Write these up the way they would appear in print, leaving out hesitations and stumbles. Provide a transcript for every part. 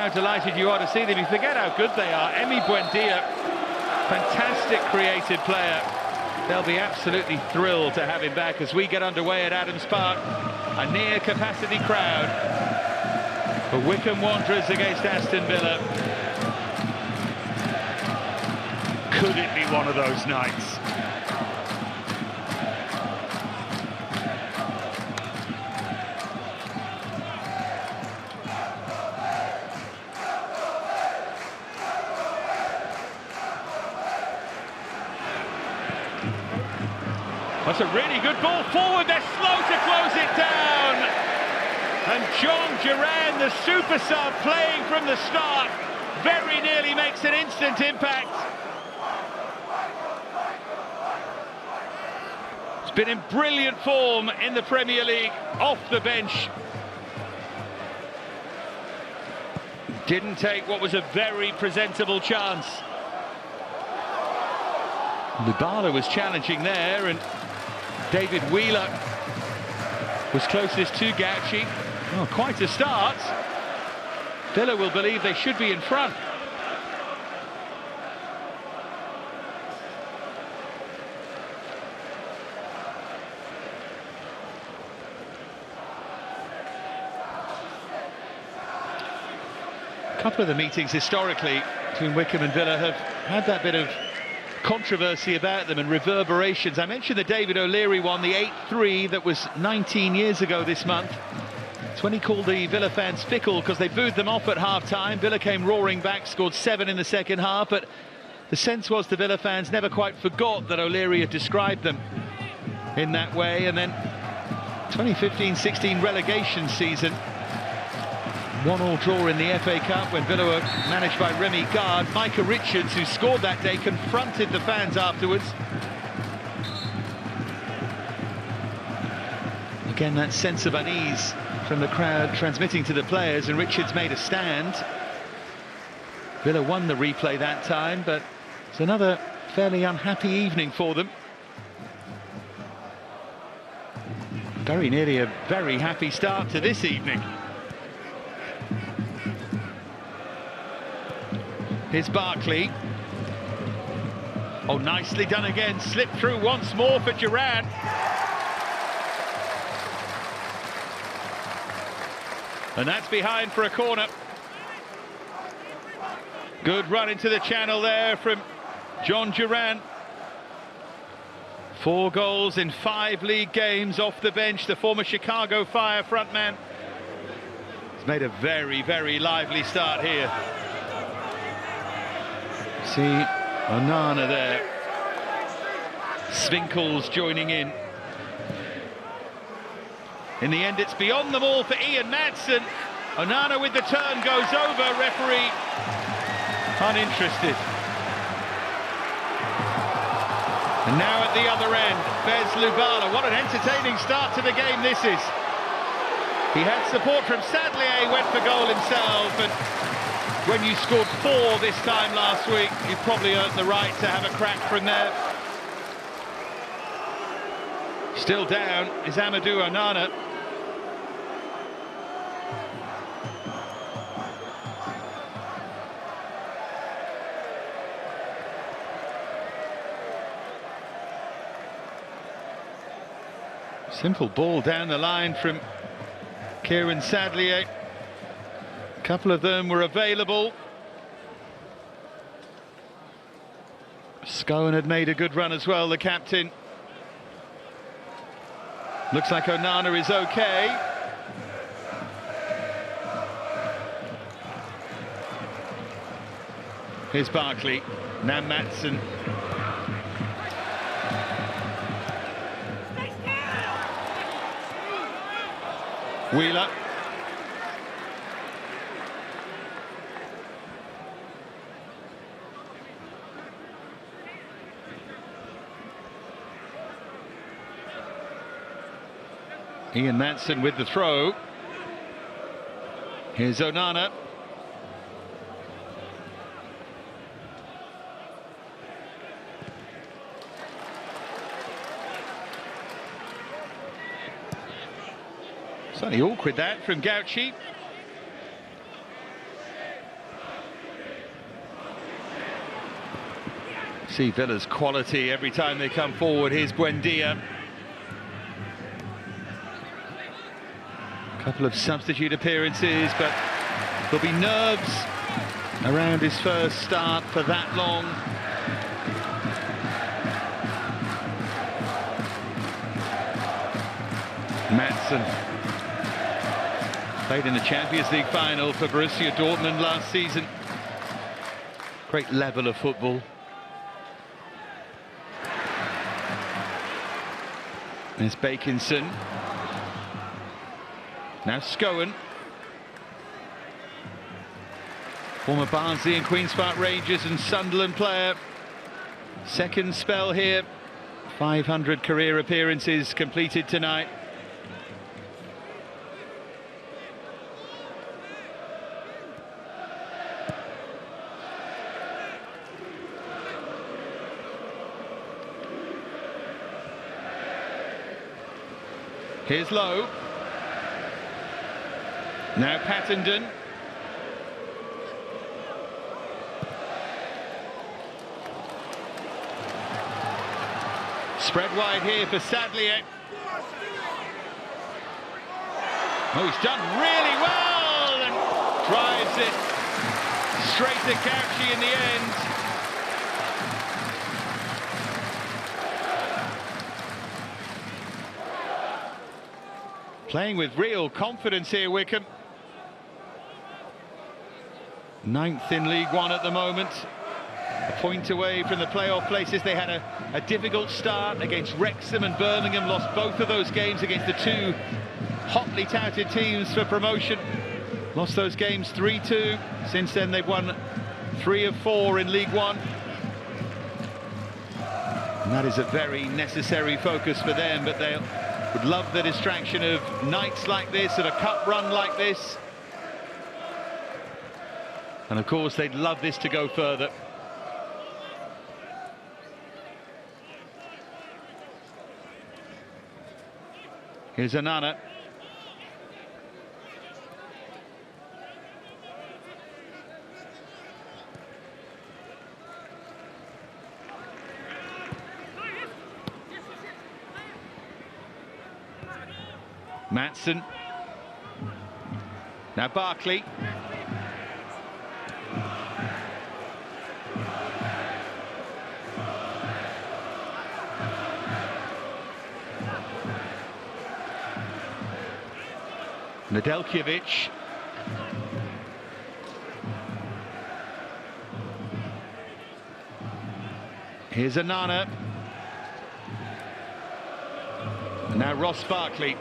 how delighted you are to see them. You forget how good they are. Emi Buendia, fantastic creative player. They'll be absolutely thrilled to have him back as we get underway at Adams Park. A near capacity crowd for Wycombe Wanderers against Aston Villa. Could it be one of those nights? That's a really good ball forward. They're slow to close it down. And John Duran, the super sub, playing from the start, very nearly makes an instant impact. He's been in brilliant form in the Premier League, off the bench. Didn't take what was a very presentable chance. Lubala was challenging there, and David Wheeler was closest to Gauci. Oh, quite a start. Villa will believe they should be in front. A couple of the meetings historically between Wycombe and Villa have had that bit of controversy about them and reverberations. I mentioned the David O'Leary one, the 8-3 that was 19 years ago this month. It's when he called the Villa fans fickle because they booed them off at half-time. Villa came roaring back, scored 7 in the second half, but the sense was the Villa fans never quite forgot that O'Leary had described them in that way. And then 2015-16 relegation season, 1-1 draw in the FA Cup when Villa were managed by Remy Gard. Micah Richards, who scored that day, confronted the fans afterwards. Again, that sense of unease from the crowd transmitting to the players, and Richards made a stand. Villa won the replay that time, but it's another fairly unhappy evening for them. Very nearly a very happy start to this evening. Here's Barkley. Oh, nicely done again. Slipped through once more for Duran. And that's behind for a corner. Good run into the channel there from John Duran. 4 goals in 5 league games off the bench. The former Chicago Fire frontman. He's made a very, very lively start here. See Onana there. Svinkles joining in. In the end, it's beyond them all for Ian Madsen. Onana with the turn goes over. Referee uninterested. And now at the other end, Bez Lubala. What an entertaining start to the game this is. He had support from Sadlier, went for goal himself, and when you scored 4 this time last week, you probably earned the right to have a crack from there. Still down is Amadou Onana. Simple ball down the line from Kieran Sadlier. A couple of them were available. Scowen had made a good run as well, the captain. Looks like Onana is okay. Here's Barkley. Now Madsen. Wheeler. Ian Madsen with the throw. Here's Onana. Slightly awkward that from Gauci. See Villa's quality every time they come forward. Here's Buendia. Couple of substitute appearances, but there'll be nerves around his first start for that long. Madsen played in the Champions League final for Borussia Dortmund last season. Great level of football. There's Bakinson. Now Scowen. Former Barnsley and Queen's Park Rangers and Sunderland player. Second spell here. 500 career appearances completed tonight. Here's Lowe. Now Pattenden. Spread wide here for Sadlier. Oh, he's done really well and drives it straight to Gauchi in the end. Playing with real confidence here, Wycombe. 9th in League One at the moment. A point away from the playoff places. They had a difficult start against Wrexham and Birmingham, lost both of those games against the two hotly touted teams for promotion. Lost those games 3-2. Since then they've won 3 of 4 in League One. And that is a very necessary focus for them, but they would love the distraction of nights like this, of a cup run like this. And of course they'd love this to go further. Here's Anana. Madsen. Now Barkley. Nedeljkovic. Here's Anana. And now Ross Barkley.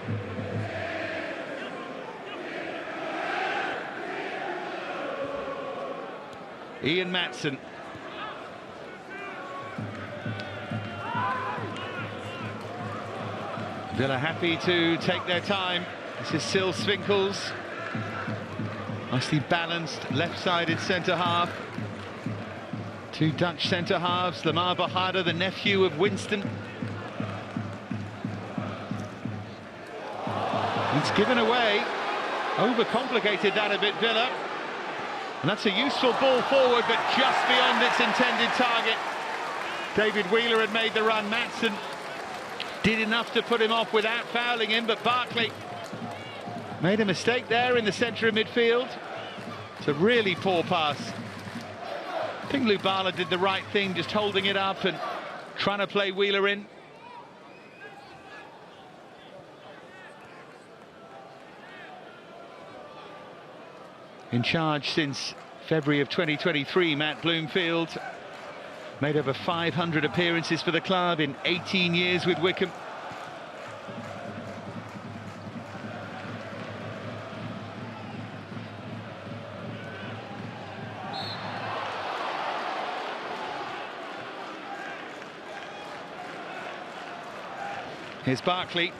Ian Madsen. Villa happy to take their time. This is Sil Svinkels. Nicely balanced, left-sided centre-half. Two Dutch centre-halves, Lamar Bahada, the nephew of Winston. It's given away, overcomplicated that a bit, Villa. And that's a useful ball forward, but just beyond its intended target. David Wheeler had made the run. Madsen did enough to put him off without fouling him, but Barkley made a mistake there in the centre of midfield. It's a really poor pass. I think Lubala did the right thing, just holding it up and trying to play Wheeler in. In charge since February of 2023, Matt Bloomfield. Made over 500 appearances for the club in 18 years with Wycombe. Here's Barkley.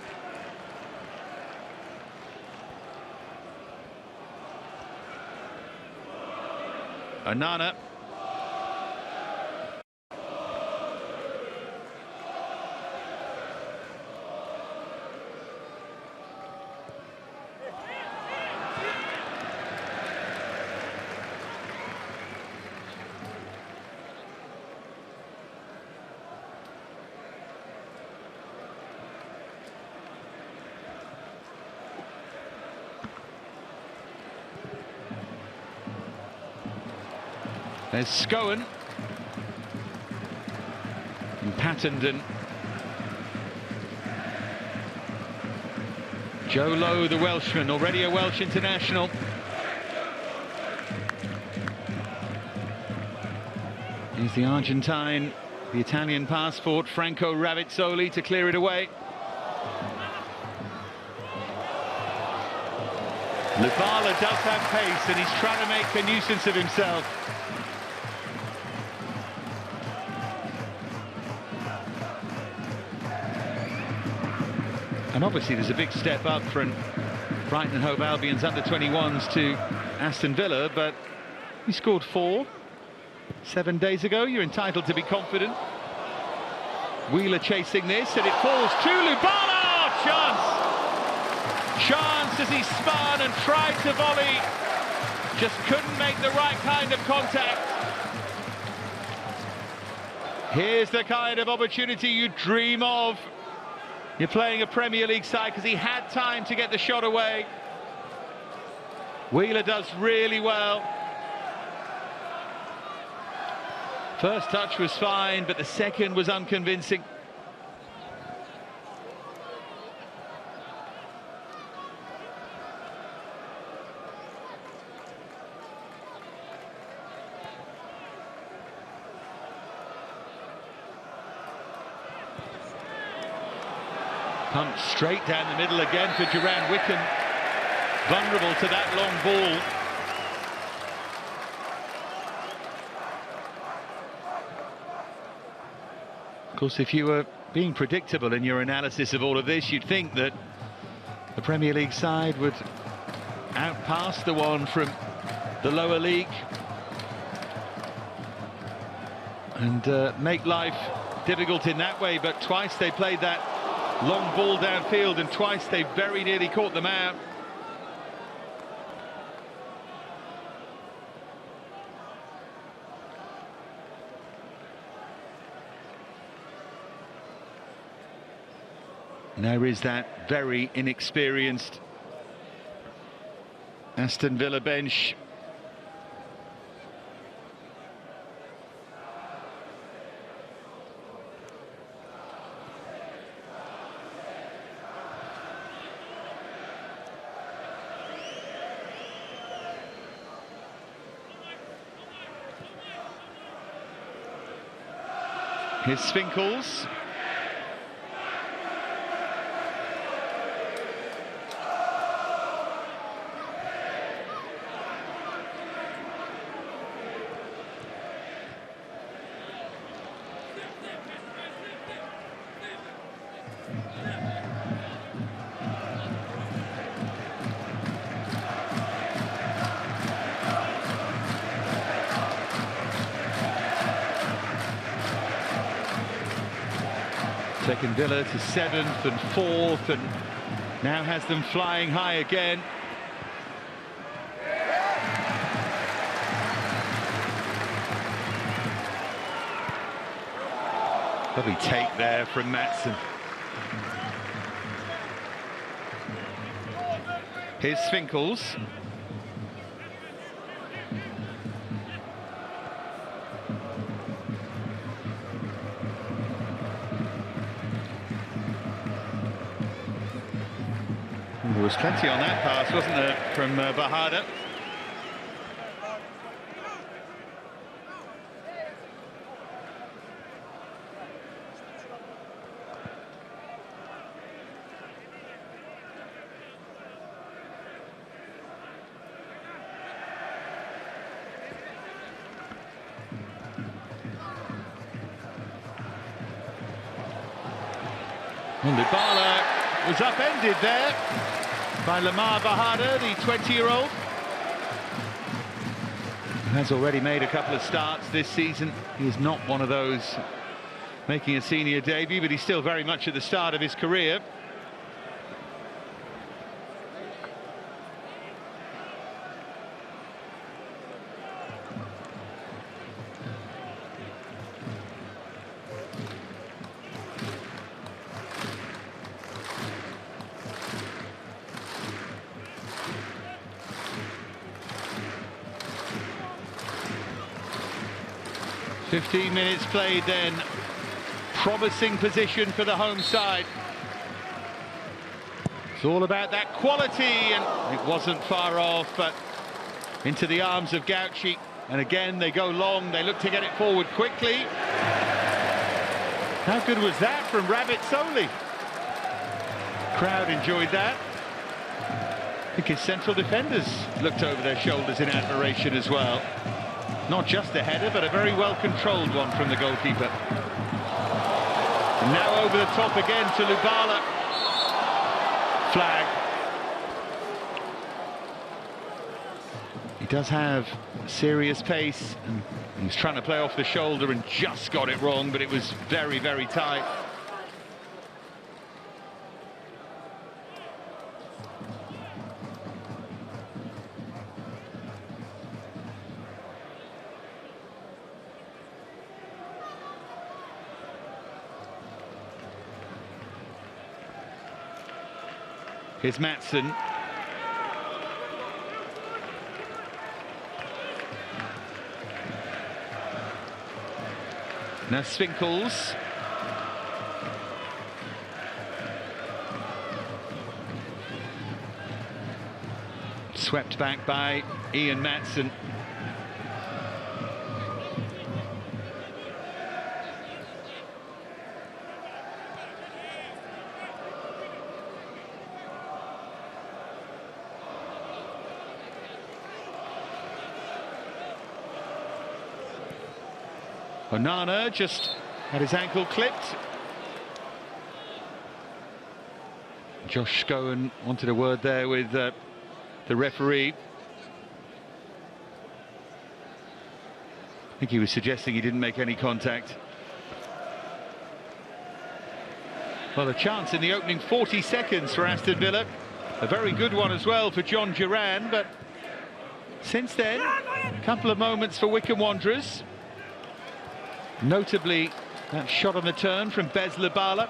Anana. There's Scowen. And Pattenden. Joe Lowe, the Welshman, already a Welsh international. Here's the Argentine, the Italian passport, Franco Ravizzoli, to clear it away. Lubala does have pace, and he's trying to make a nuisance of himself. And obviously there's a big step up from Brighton and Hove Albion's under-21s to Aston Villa, but he scored 4 7 days ago. You're entitled to be confident. Wheeler chasing this, and it falls to Lubala! Chance! Chance as he spun and tried to volley. Just couldn't make the right kind of contact. Here's the kind of opportunity you dream of. You're playing a Premier League side, because he had time to get the shot away. Wheeler does really well. First touch was fine, but the second was unconvincing. Pumped straight down the middle again for Duran. Wycombe vulnerable to that long ball. Of course, if you were being predictable in your analysis of all of this, you'd think that the Premier League side would outpass the one from the lower league and make life difficult in that way, but twice they played that long ball downfield, and twice they very nearly caught them out. There is that very inexperienced Aston Villa bench. Here's Svinkels. Taken Villa to 7th and 4th, and now has them flying high again. Lovely take there from Maatsen. Here's Svinkels. There was plenty on that pass, wasn't there, from Bahada? Well, Lubala was upended there by Lamar Bahada, the 20-year-old. Has already made a couple of starts this season. He is not one of those making a senior debut, but he's still very much at the start of his career. 15 minutes played then. Promising position for the home side. It's all about that quality, and it wasn't far off, but into the arms of Gauci. And again, they go long, they look to get it forward quickly. How good was that from Rabbit Soli? Crowd enjoyed that. I think his central defenders looked over their shoulders in admiration as well. Not just a header, but a very well-controlled one from the goalkeeper. And now over the top again to Lubala. Flag. He does have serious pace, and he's trying to play off the shoulder and just got it wrong, but it was very, very tight. Here's Maatsen. Now Svinkels. Swept back by Ian Maatsen. Onana just had his ankle clipped. Josh Scowen wanted a word there with the referee. I think he was suggesting he didn't make any contact. Well, a chance in the opening 40 seconds for Aston Villa. A very good one as well for John Duran, but since then, a couple of moments for Wycombe Wanderers. Notably, that shot on the turn from Bez Lubala.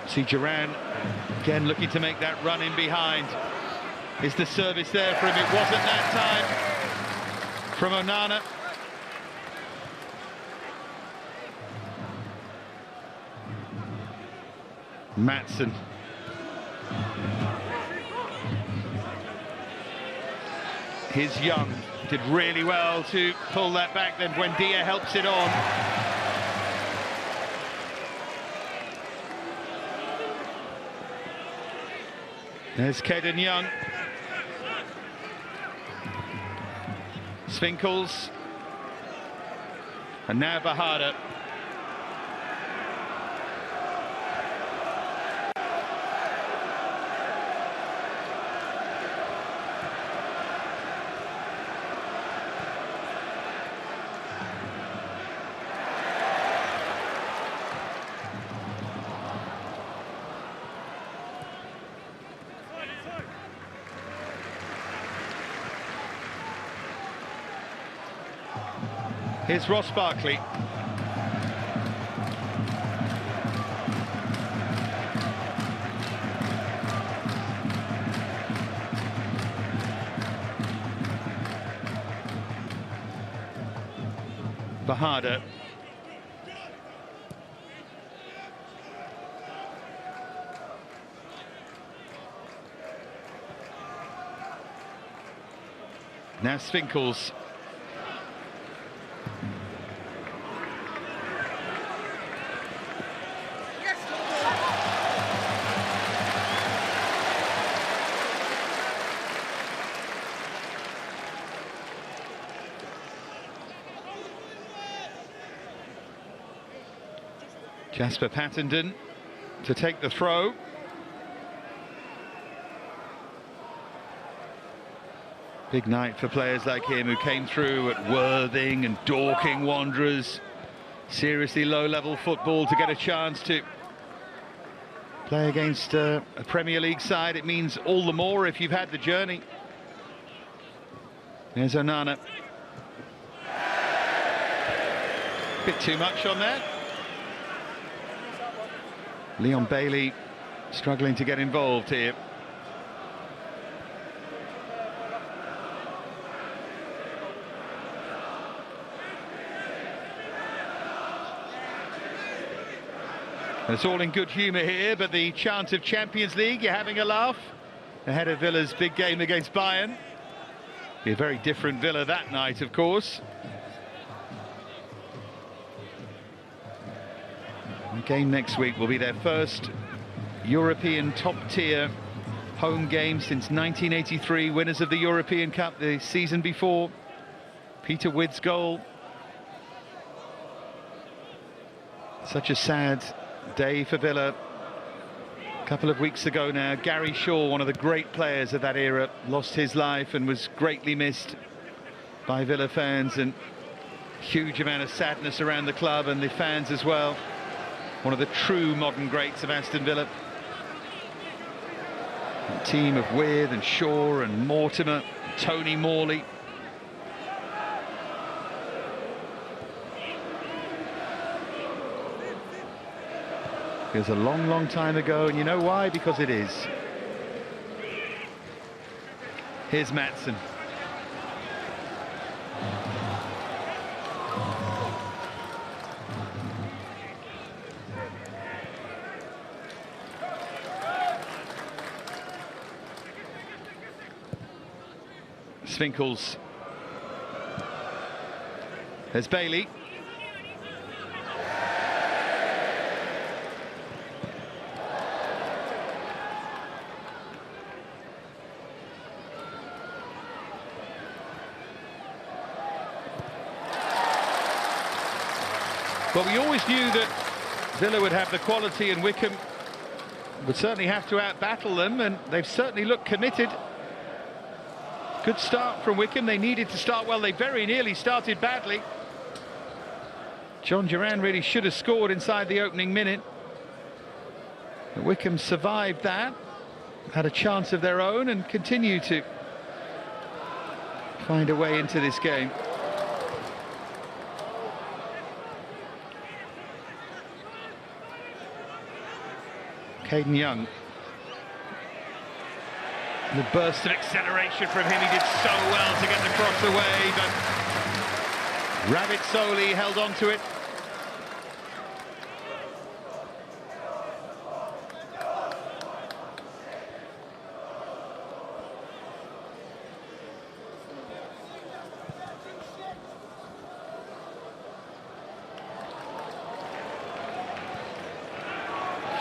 See Duran again looking to make that run in behind. Is the service there for him? It wasn't that time from Onana. Maatsen. Here's Young, did really well to pull that back, then Buendia helps it on. There's Caden Young. Svinkels. And now Bahada. Here's Ross Barkley. Bahada. Now Svinkels. Jasper Pattenden to take the throw. Big night for players like him who came through at Worthing and Dorking Wanderers. Seriously low-level football to get a chance to play against a Premier League side. It means all the more if you've had the journey. There's Onana. Bit too much on that. Leon Bailey struggling to get involved here. It's all in good humour here, but the chant of Champions League, you're having a laugh ahead of Villa's big game against Bayern. Be a very different Villa that night, of course. The game next week will be their first European top-tier home game since 1983, winners of the European Cup the season before. Peter Widd's goal. Such a sad day for Villa. A couple of weeks ago now, Gary Shaw, one of the great players of that era, lost his life and was greatly missed by Villa fans, and huge amount of sadness around the club and the fans as well. One of the true modern greats of Aston Villa. A team of Wydd and Shaw and Mortimer, Tony Morley. It was a long, long time ago, and you know why? Because it is. Here's Maatsen. Svinkels. There's Bailey. Well, we always knew that Villa would have the quality, and Wycombe would certainly have to out-battle them, and they've certainly looked committed. Good start from Wycombe. They needed to start well. They very nearly started badly. John Duran really should have scored inside the opening minute. But Wycombe survived that, had a chance of their own, and continue to find a way into this game. Caden Young. The burst of acceleration from him, he did so well to get the cross away, but Rabbit Soley held on to it.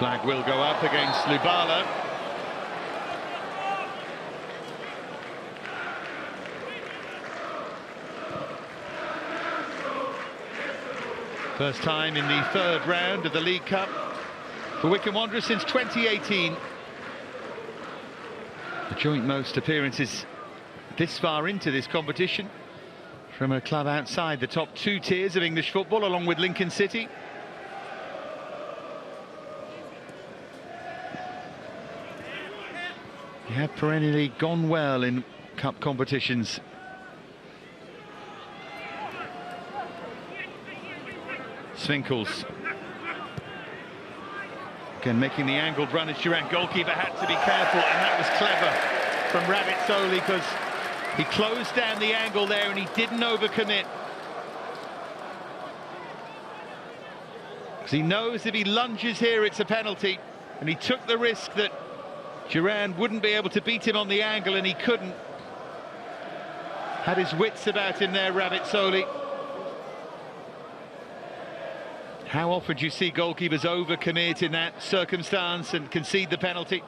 Flag will go up against Lubala. First time in the third round of the League Cup for Wycombe Wanderers since 2018. The joint most appearances this far into this competition from a club outside the top two tiers of English football, along with Lincoln City. They have perennially gone well in cup competitions. Svinkels. Again, making the angled run as Duran. Goalkeeper had to be careful, and that was clever from Rabbit Soley, because he closed down the angle there and he didn't overcommit. Because he knows if he lunges here, it's a penalty, and he took the risk that Duran wouldn't be able to beat him on the angle, and he couldn't. Had his wits about him there, Rabbit Soley. How often do you see goalkeepers overcommit in that circumstance and concede the penalty?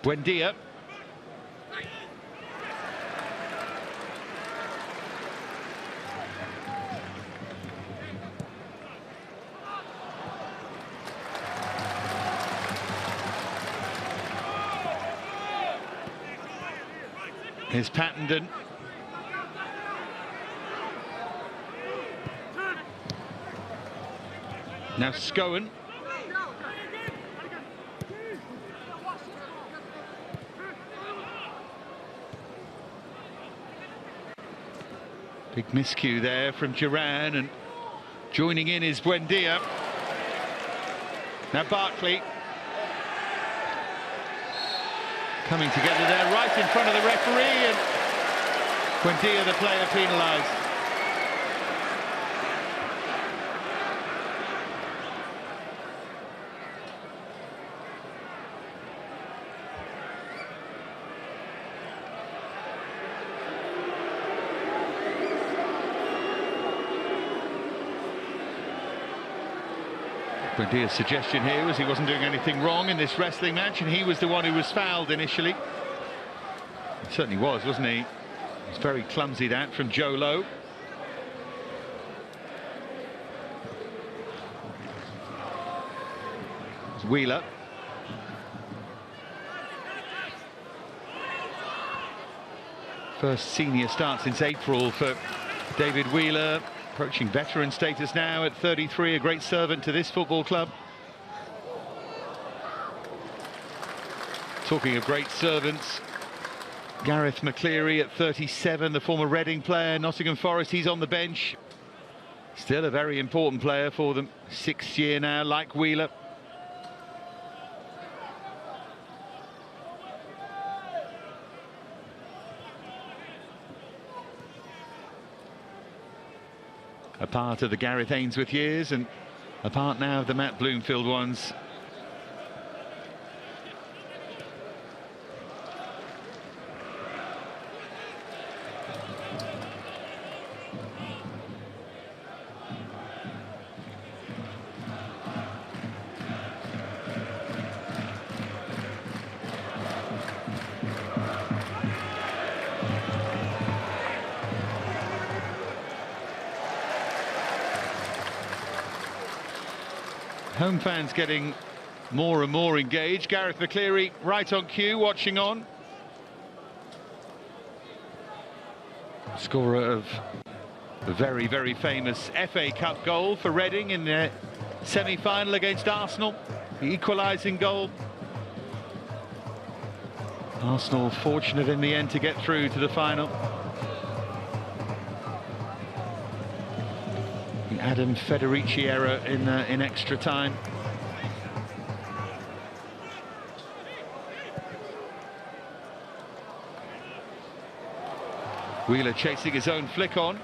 Buendia. Here's Pattenden. Now Scowen. Big miscue there from Duran, and joining in is Buendia. Now Barkley. Coming together there right in front of the referee, and Buendia, the player, penalised. Buendia's suggestion here was he wasn't doing anything wrong in this wrestling match, and he was the one who was fouled initially. He certainly wasn't he? He was very clumsy, that, from Joe Lowe. It's Wheeler. First senior start since April for David Wheeler. Approaching veteran status now at 33, a great servant to this football club. Talking of great servants, Gareth McCleary at 37, the former Reading player, Nottingham Forest, he's on the bench. Still a very important player for them, 6th year now, like Wheeler. A part of the Gareth Ainsworth years, and a part now of the Matt Bloomfield ones. Home fans getting more and more engaged. Gareth McCleary right on cue, watching on. Scorer of a very, very famous FA Cup goal for Reading in their semi-final against Arsenal. The equalising goal. Arsenal fortunate in the end to get through to the final. Adam Federici error in extra time. Wheeler chasing his own flick on.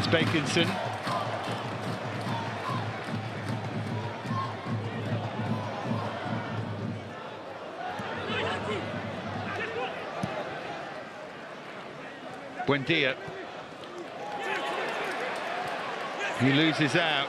Bakinson. Buendia. He loses out.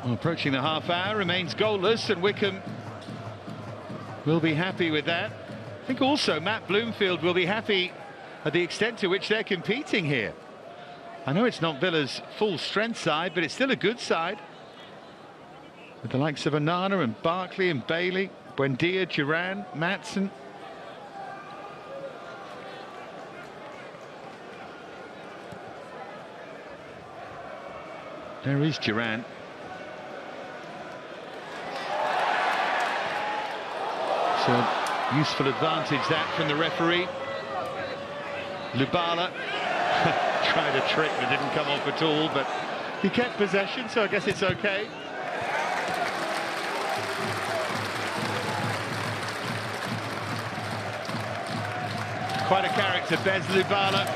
Well, approaching the half hour, remains goalless, and Wycombe will be happy with that. I think also Matt Bloomfield will be happy at the extent to which they're competing here. I know it's not Villa's full strength side, but it's still a good side. With the likes of Onana and Barkley and Bailey, Buendia, Duran, Matson. There is Duran. So useful advantage that from the referee. Lubala tried a trick that didn't come off at all, but he kept possession, so I guess it's okay. Quite a character, Bez Lubala,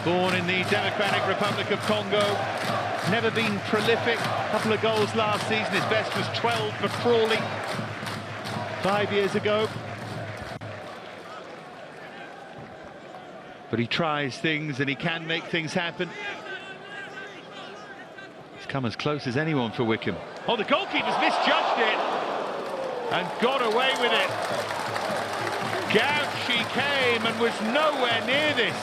born in the Democratic Republic of Congo. Never been prolific, a couple of goals last season, his best was 12 for Crawley. 5 years ago. But he tries things and he can make things happen. He's come as close as anyone for Wycombe. Oh, the goalkeeper's misjudged it and got away with it. Gauchi came and was nowhere near this.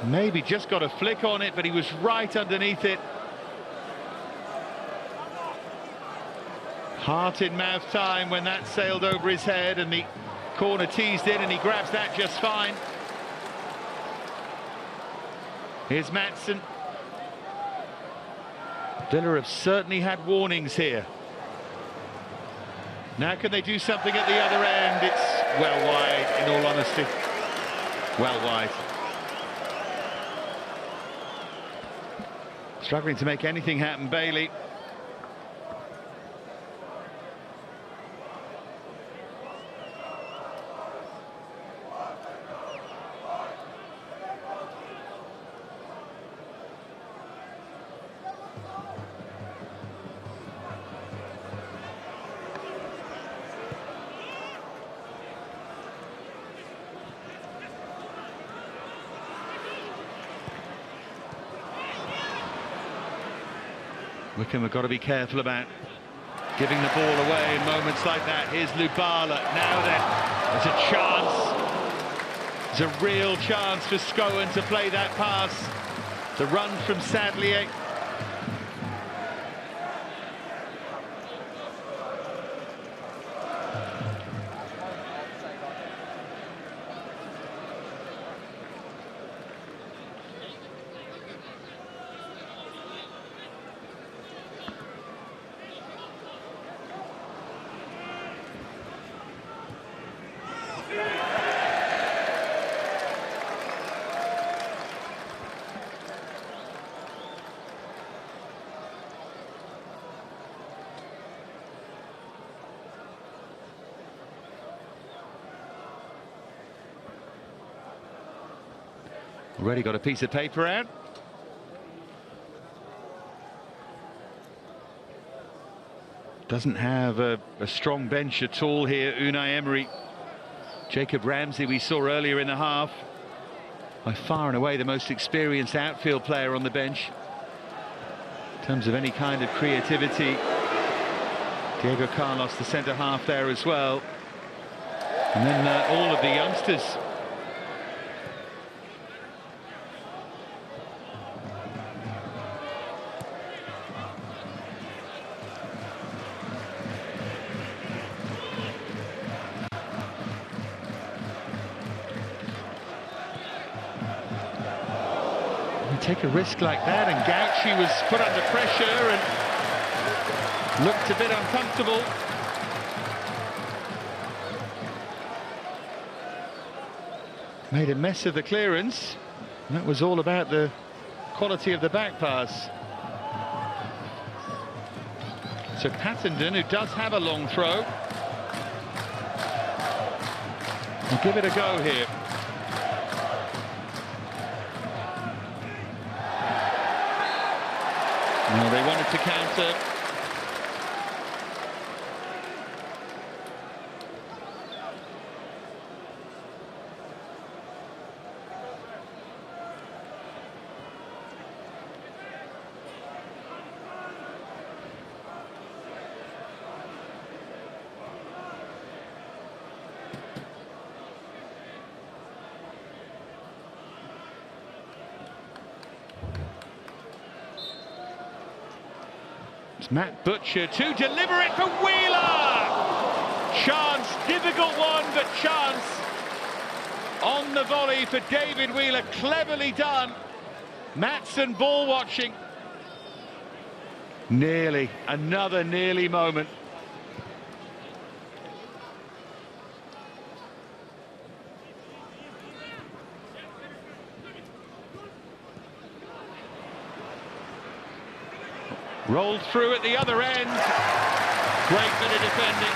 Maybe just got a flick on it, but he was right underneath it. Heart in mouth time when that sailed over his head and the corner teased in, and he grabs that just fine. Here's Maatsen. Villa have certainly had warnings here. Now can they do something at the other end? It's well wide, in all honesty. Well wide. Struggling to make anything happen, Bailey. Wycombe have got to be careful about giving the ball away in moments like that. Here's Lubala. Now then, there's a chance. There's a real chance for Scowen to play that pass. The run from Sadlier. Already got a piece of paper out. Doesn't have a strong bench at all here, Unai Emery. Jacob Ramsey we saw earlier in the half. By far and away the most experienced outfield player on the bench. In terms of any kind of creativity. Diego Carlos, the centre half there as well. And then all of the youngsters. Take a risk like that, and Gauchi was put under pressure and looked a bit uncomfortable. Made a mess of the clearance. And that was all about the quality of the back pass. So Pattenden, who does have a long throw, will give it a go here. Well, they wanted to counter. It's Matt Butcher to deliver it for Wheeler! Chance, difficult one, but chance on the volley for David Wheeler. Cleverly done. Maatsen ball watching. Nearly, another nearly moment. Rolled through at the other end. Great bit of defending.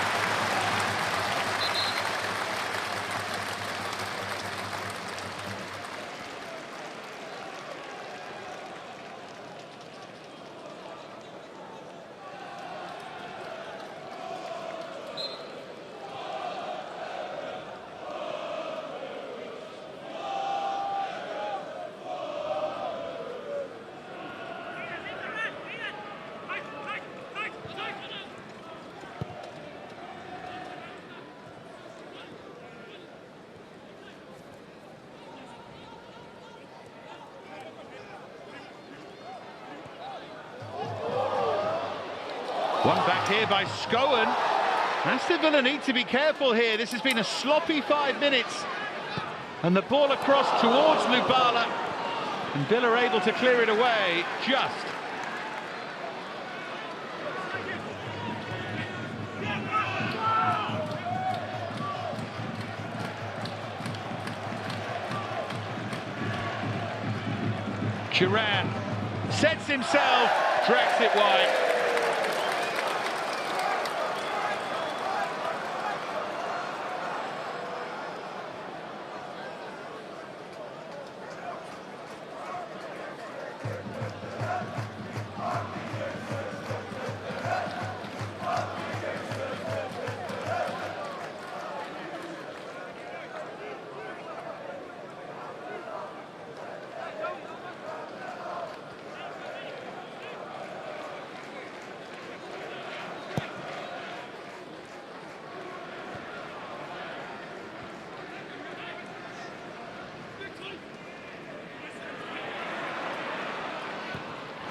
One back here by Scowen. Aston Villa need to be careful here. This has been a sloppy 5 minutes. And the ball across towards Lubala. And Villa able to clear it away, just. Duran sets himself, tracks it wide.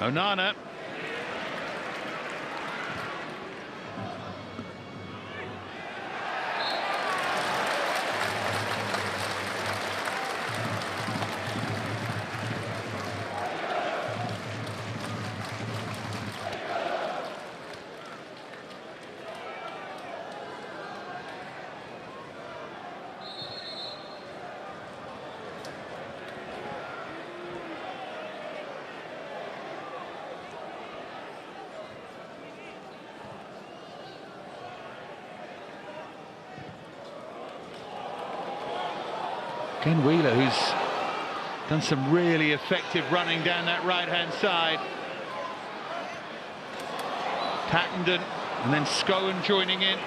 Onana. Ken Wheeler, who's done some really effective running down that right-hand side. Pattenden, and then Scowen joining in.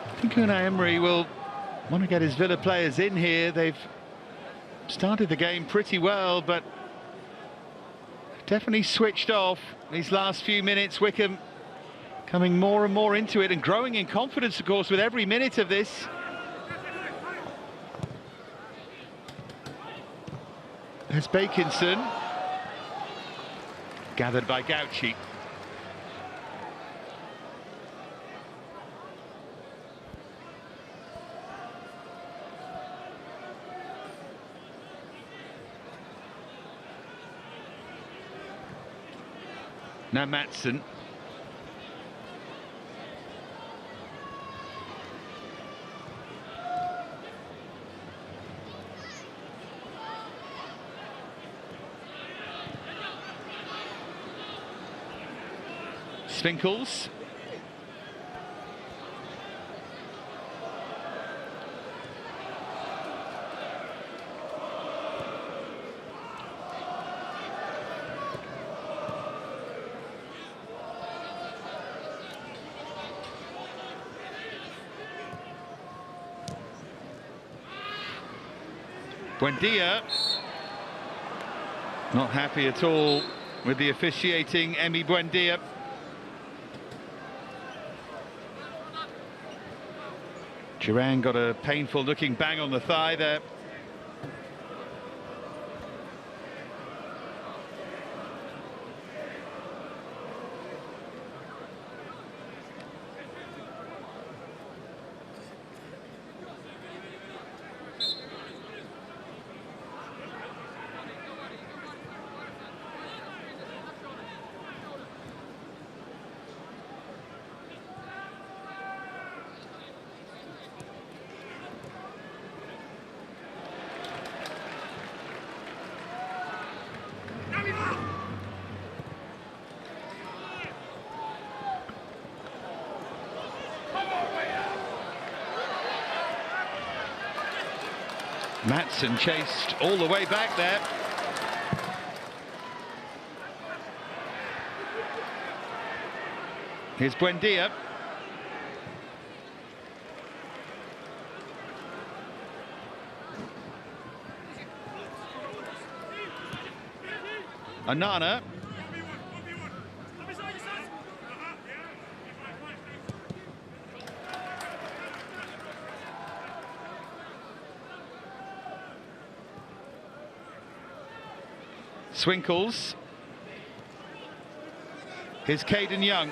I think Unai Emery will want to get his Villa players in here. They've started the game pretty well, but definitely switched off these last few minutes. Wycombe coming more and more into it and growing in confidence, of course, with every minute of this. There's Bakinson, gathered by Gauci. Now Matson. Svinkles. Buendia, not happy at all with the officiating, Emi Buendia. Duran got a painful looking bang on the thigh there. Maatsen chased all the way back there. Here's Buendia. Anana. Swinkles. Here's Caden Young.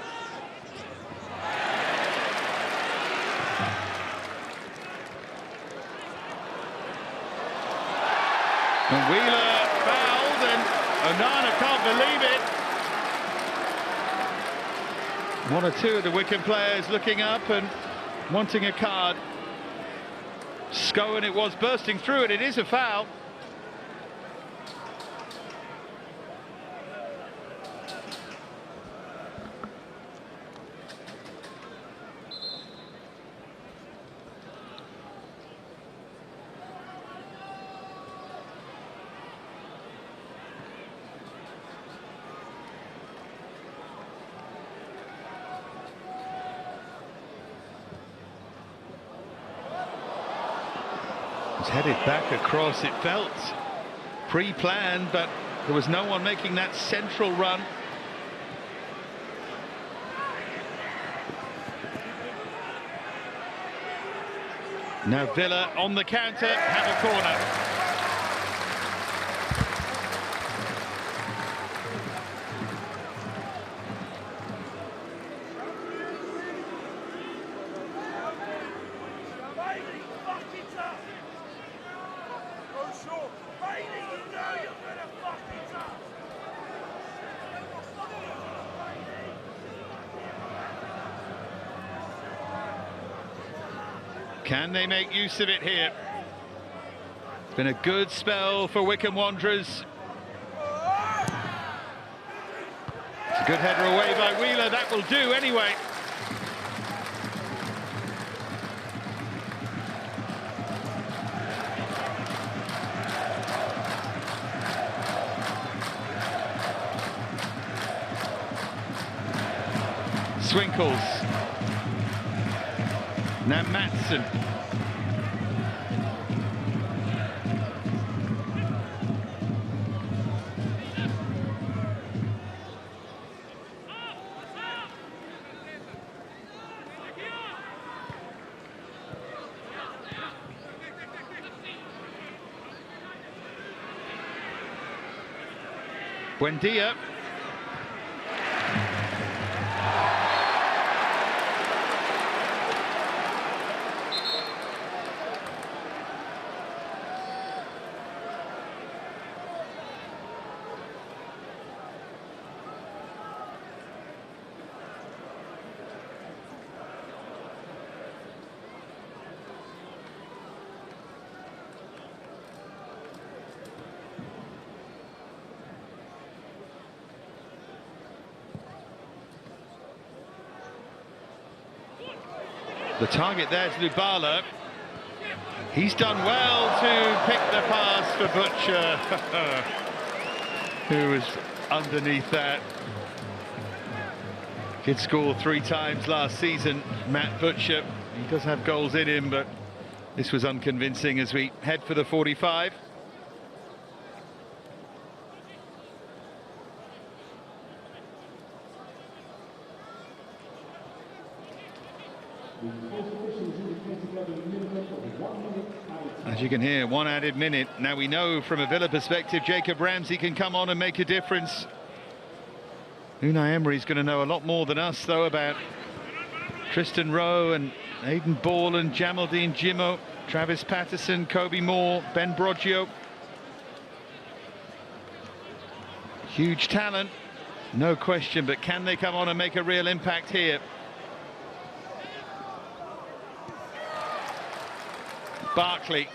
And Wheeler fouled, and Onana can't believe it. One or two of the Wycombe players looking up and wanting a card. Scowen it was bursting through it. It is a foul. Headed back across. It felt pre-planned, but there was no one making that central run. Now Villa on the counter, have a corner. Can they make use of it here? It's been a good spell for Wycombe Wanderers. It's a good header away by Wheeler. That will do anyway. Swinkles. Now Maatsen. Buendia. The target there is Lubala. He's done well to pick the pass for Butcher, who was underneath that. Kid scored 3 times last season, Matt Butcher. He does have goals in him, but this was unconvincing as we head for the 45. As you can hear, 1 added minute. Now we know from a Villa perspective, Jacob Ramsey can come on and make a difference. Unai Emery's going to know a lot more than us, though, about Tristan Rowe and Aidan Ball and Jamaldine Jimmo, Travis Patterson, Kobe Moore, Ben Broggio. Huge talent, no question, but can they come on and make a real impact here? Barkley.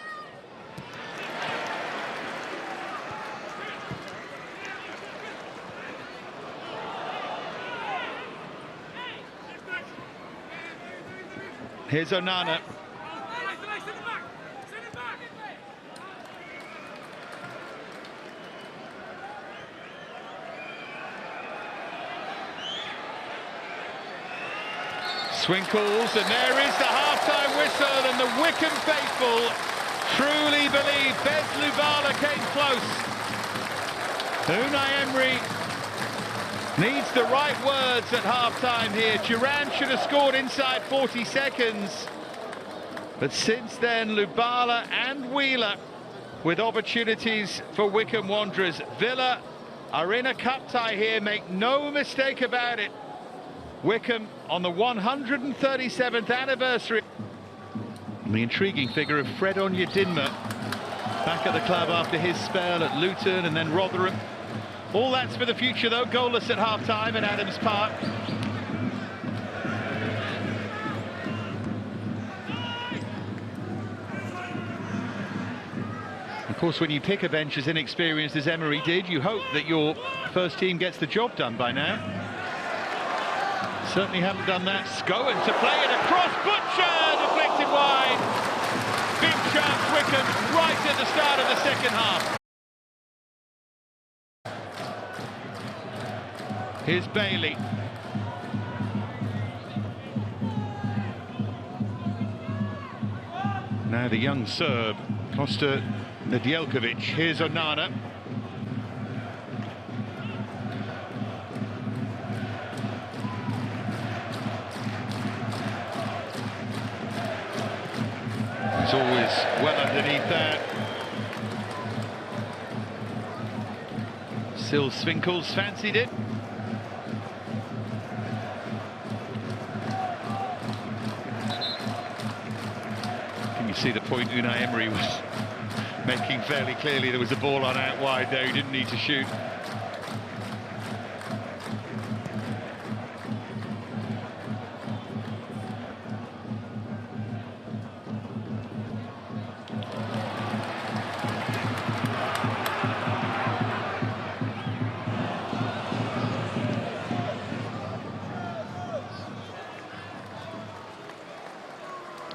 Here's Onana. Swinkles, and there is the half-time whistle, and the Wycombe faithful truly believe Bez Lubala came close. Unai Emery needs the right words at half-time here. Duran should have scored inside 40 seconds. But since then, Lubala and Wheeler with opportunities for Wycombe Wanderers. Villa are in a cup tie here, make no mistake about it. Wycombe on the 137th anniversary. And the intriguing figure of Fred Onyedinma, back at the club after his spell at Luton and then Rotherham. All that's for the future though, goalless at half-time at Adams Park. Of course, when you pick a bench as inexperienced as Emery did, you hope that your first team gets the job done by now. Certainly haven't done that. Scowen to play it across, Butcher deflected wide. Big chance Wycombe right at the start of the second half. Here's Bailey. Now the young Serb, Kosta Nedjelkovic. Here's Onana. It's always well underneath that. Still Swinkles fancied it. Can you see the point Unai Emery was making fairly clearly? There was a ball on out wide there, he didn't need to shoot.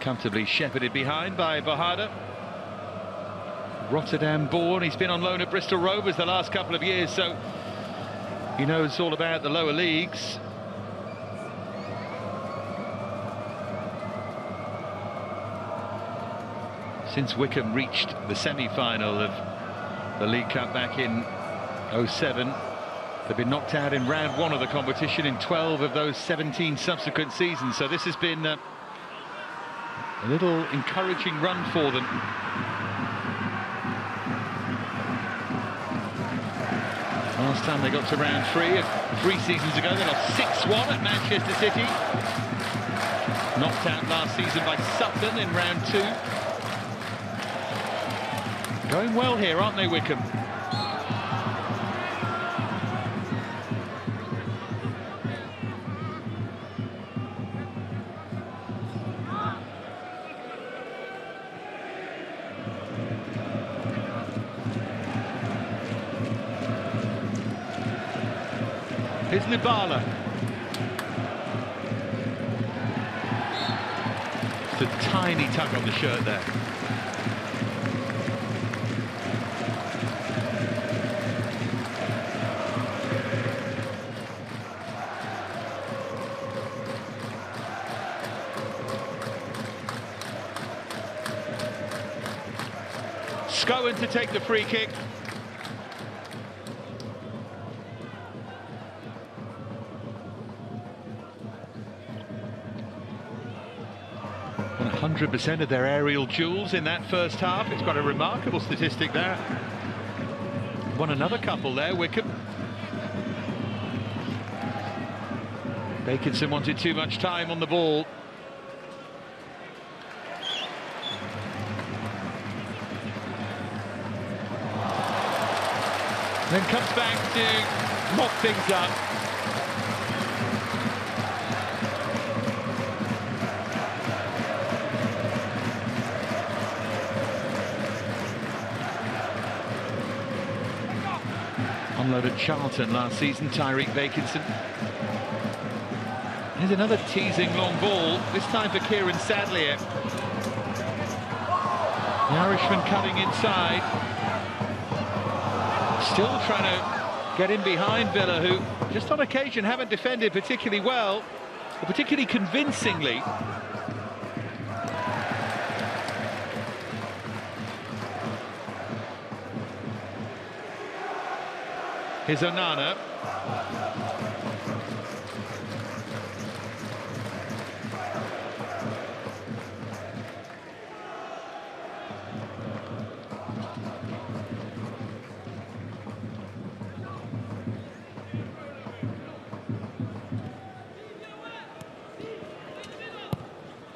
Comfortably shepherded behind by Bahada. Rotterdam born, he's been on loan at Bristol Rovers the last couple of years, so he knows all about the lower leagues. Since Wycombe reached the semi-final of the League Cup back in 07, they've been knocked out in round one of the competition in 12 of those 17 subsequent seasons, so this has been a little encouraging run for them. Last time they got to round 3 seasons ago, they lost 6-1 at Manchester City. Knocked out last season by Sutton in round 2. Going well here, aren't they, Wycombe? Here's Lubala. It's a tiny tug on the shirt there. Scowen to take the free kick. 100% of their aerial duels in that first half. It's got a remarkable statistic there. Won another couple there, Wycombe. Bakinson wanted too much time on the ball. Then comes back to mop things up. Unloaded Charlton last season, Tyreek Bakinson. Here's another teasing long ball, this time for Kieran Sadlier. The Irishman cutting inside. Still trying to get in behind Villa, who just on occasion haven't defended particularly well. or particularly convincingly. Here's Onana.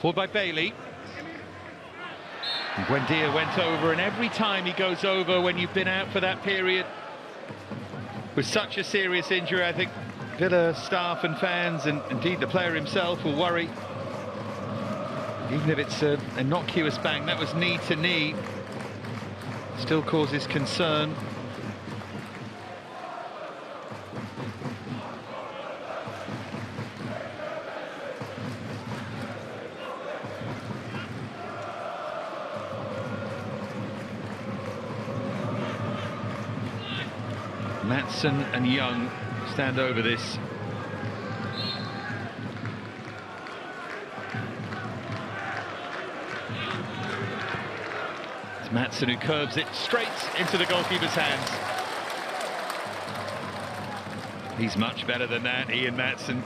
Forward by Bailey. And Buendia went over, and every time he goes over when you've been out for that period with such a serious injury, I think Villa staff and fans, and indeed the player himself, will worry. Even if it's an innocuous bang, that was knee to knee, still causes concern. Matson and Young stand over this. It's Matson who curves it straight into the goalkeeper's hands. He's much better than that, Ian Matson.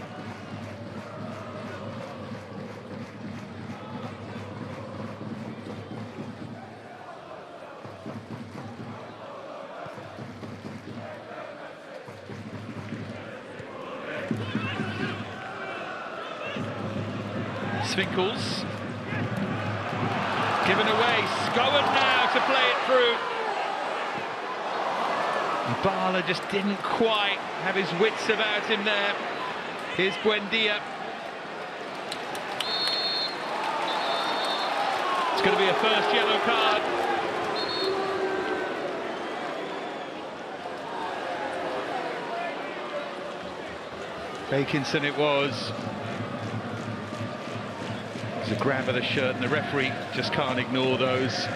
Swinkles, given away, Scowen now to play it through. Bala just didn't quite have his wits about him there. Here's Buendia. It's going to be a first yellow card. Bakinson it was. A grab of the shirt, and the referee just can't ignore those.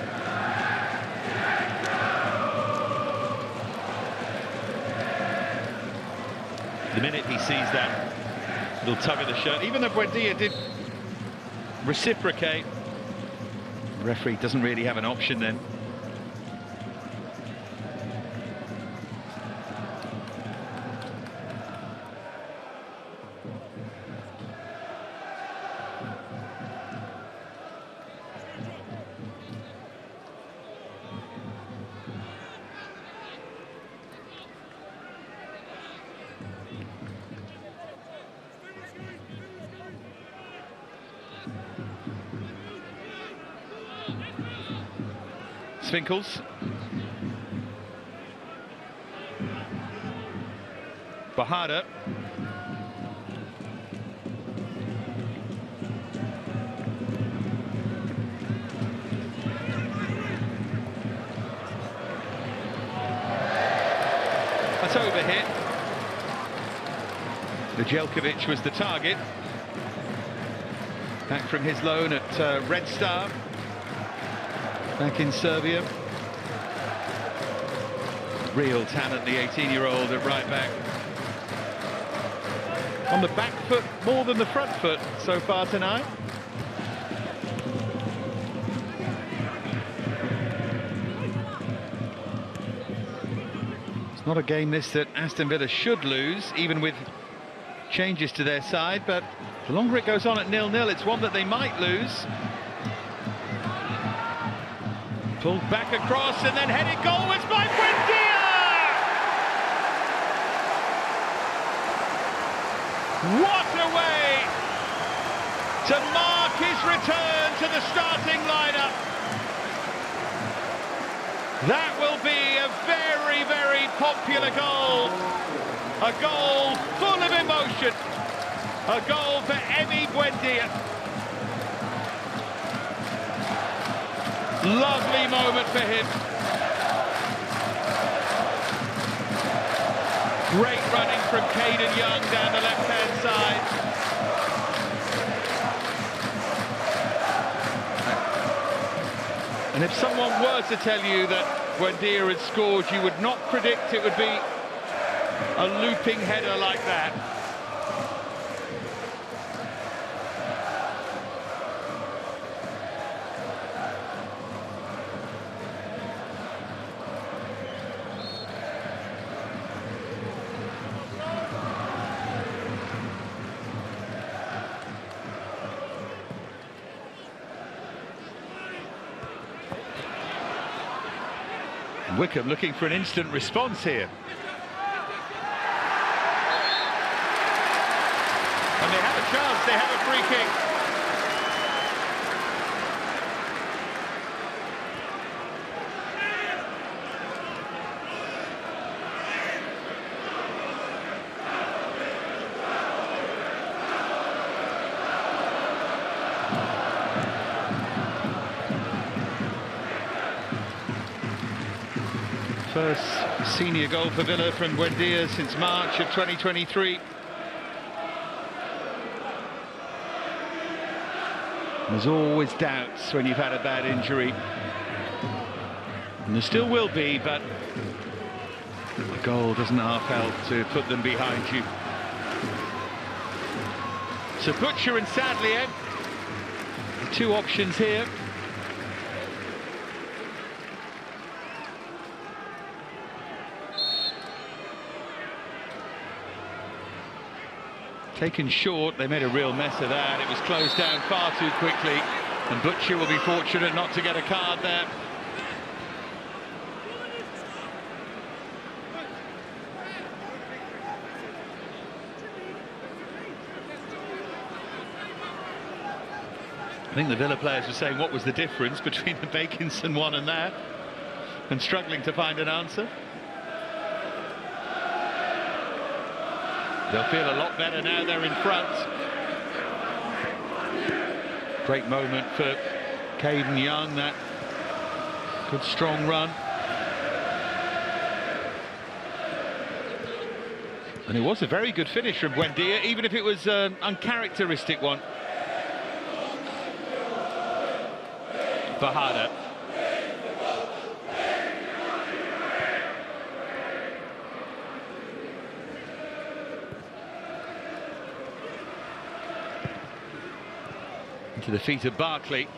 The minute he sees that little tug of the shirt, even though Buendia did reciprocate, the referee doesn't really have an option then. Swinkles. Bahada. That's over hit. Nedeljkovic was the target. Back from his loan at Red Star. Back in Serbia. Real talent, the 18-year-old at right back. On the back foot more than the front foot so far tonight. It's not a game this that Aston Villa should lose, even with changes to their side, but the longer it goes on at 0-0, it's one that they might lose. Pulled back across and then headed goalwards by Buendia! What a way to mark his return to the starting lineup. That will be a very, very popular goal. A goal full of emotion. A goal for Emi Buendia. Lovely moment for him. Great running from Caden Young down the left-hand side. And if someone were to tell you that Buendia had scored, you would not predict it would be a looping header like that. Wycombe looking for an instant response here. And they have a chance, they have a free kick. First senior goal for Villa from Buendia since March of 2023. There's always doubts when you've had a bad injury. And there still will be, but the goal doesn't half help to put them behind you. So Butcher and Sadlier, the two options here. Taken short, they made a real mess of that. It was closed down far too quickly, and Butcher will be fortunate not to get a card there. I think the Villa players were saying what was the difference between the Bakinson one and that, and struggling to find an answer. They'll feel a lot better now they're in front. Great moment for Caden Young, that good strong run. And it was a very good finish from Buendia, even if it was an uncharacteristic one. Bahada. To the feet of Barkley.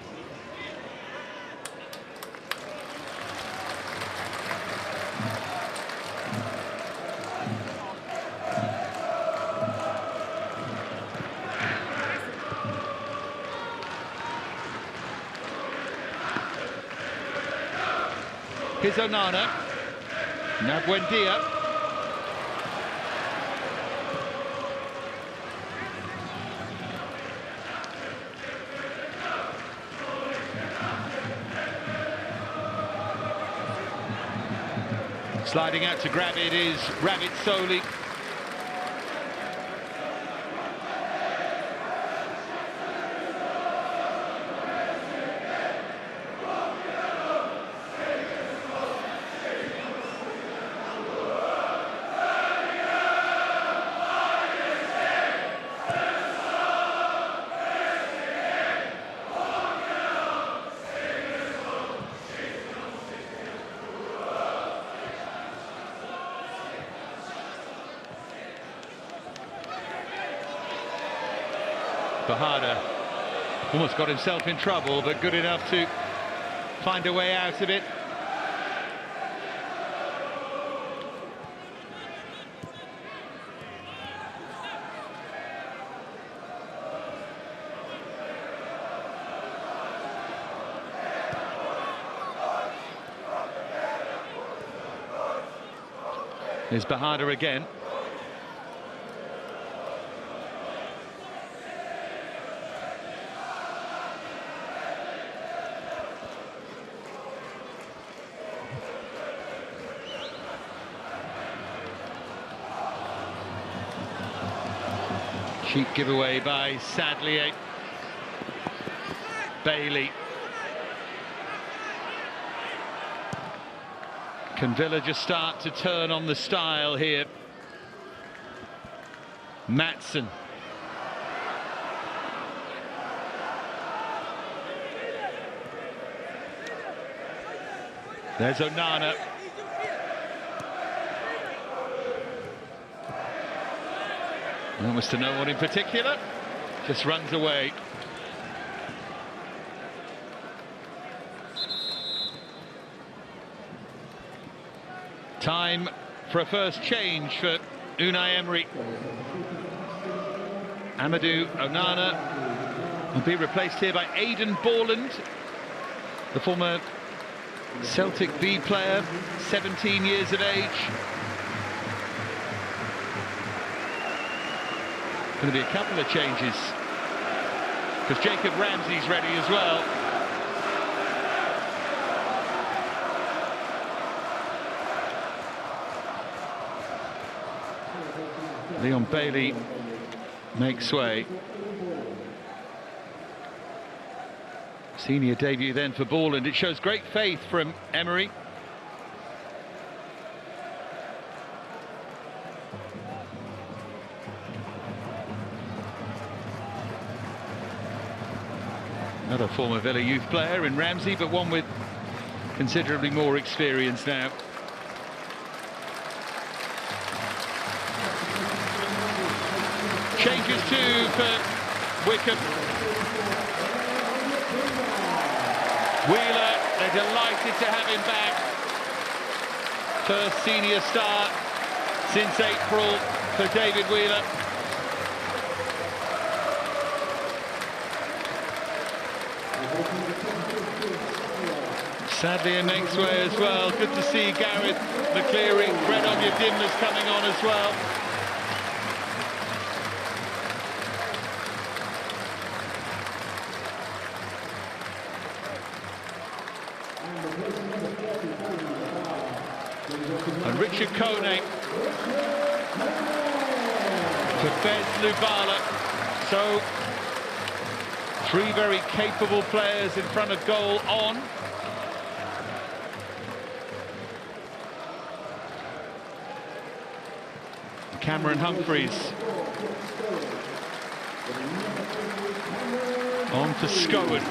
Here's Onana. Now Buendia. Sliding out to grab it is Rabbit Soli. Bahada almost got himself in trouble, but good enough to find a way out of it. Here's Bahada again. Cheap giveaway by Sadlier. Bailey. Can Villa just start to turn on the style here? Maatsen. There's Onana. Almost to no one in particular, just runs away. Time for a first change for Unai Emery. Amadou Onana will be replaced here by Aidan Borland, the former Celtic B player, 17 years of age. Going to be a couple of changes, because Jacob Ramsey's ready as well. Leon Bailey makes way. Senior debut then for Ball, and it shows great faith from Emery. Another former Villa youth player in Ramsey, but one with considerably more experience now. Changes too for Wycombe. Wheeler, they're delighted to have him back. First senior start since April for David Wheeler. Sadly, makes way as well. Good to see Gareth McCleary. Fred Onyedinma's coming on as well. And Richard Kone for Fez Lubala. So, three very capable players in front of goal on. Cameron Humphreys on to Scowen.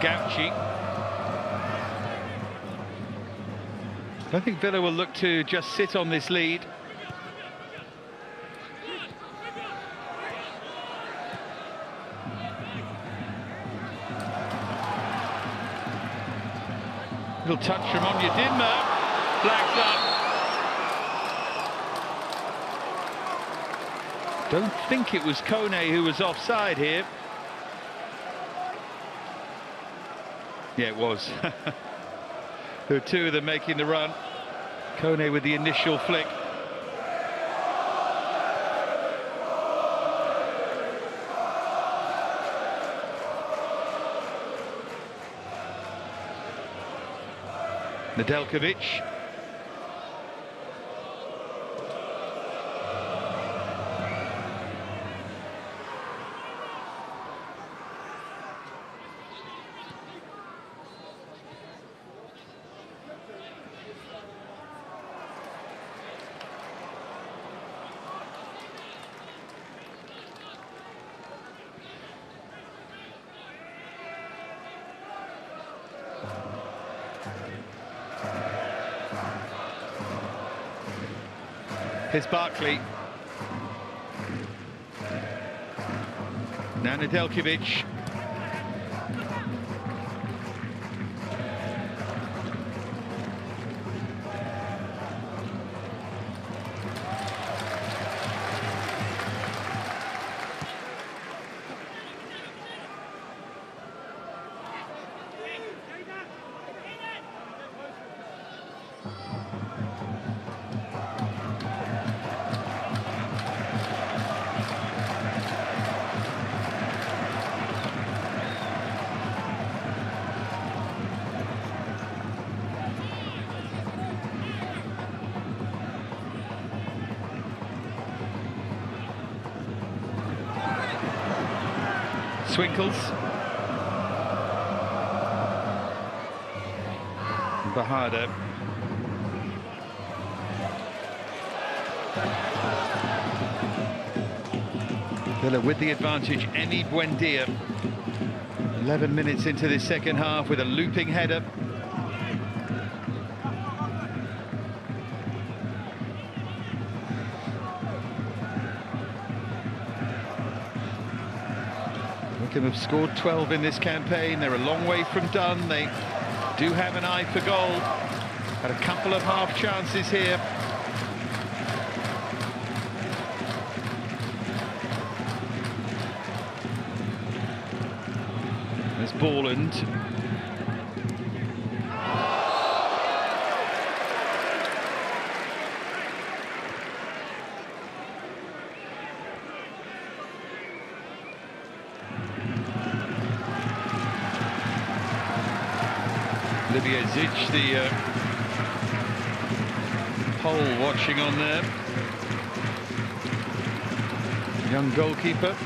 Gauci. I think Villa will look to just sit on this lead. Little touch from Onyedinma. Flags up. Don't think it was Kone who was offside here. Yeah, it was. There were two of them making the run. Kone with the initial flick. Nedeljkovic. Here's Barkley. Now Nedeljkovic. Swinkles. Bahada. Villa with the advantage. Emi Buendia 11 minutes into this second half with a looping header. Wycombe have scored 12 in this campaign. They're a long way from done. They do have an eye for goal. Had a couple of half chances here. There's Borland. Zic, the pole watching on there. Young goalkeeper.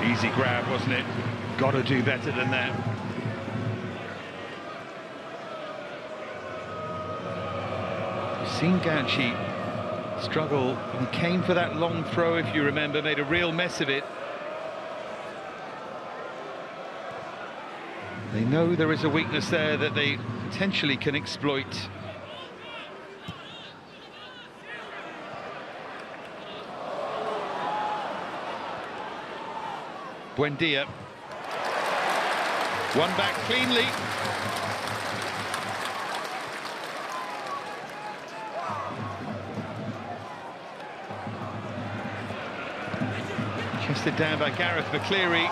Easy grab, wasn't it? Got to do better than that. You've seen Gauci struggle. He came for that long throw, if you remember, made a real mess of it. They know there is a weakness there that they potentially can exploit. Buendia. One back cleanly. Chested down by Gareth McCleary.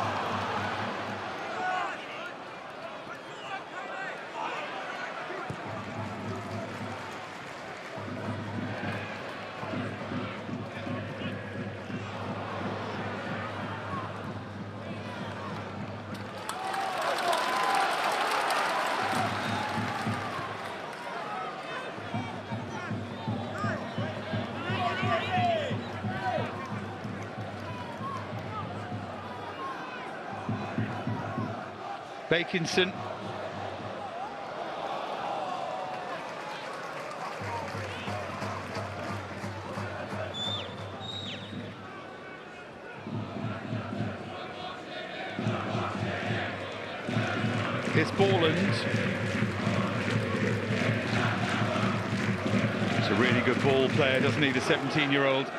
Bakinson. Here's Borland. It's a really good ball player, doesn't he, the 17-year-old?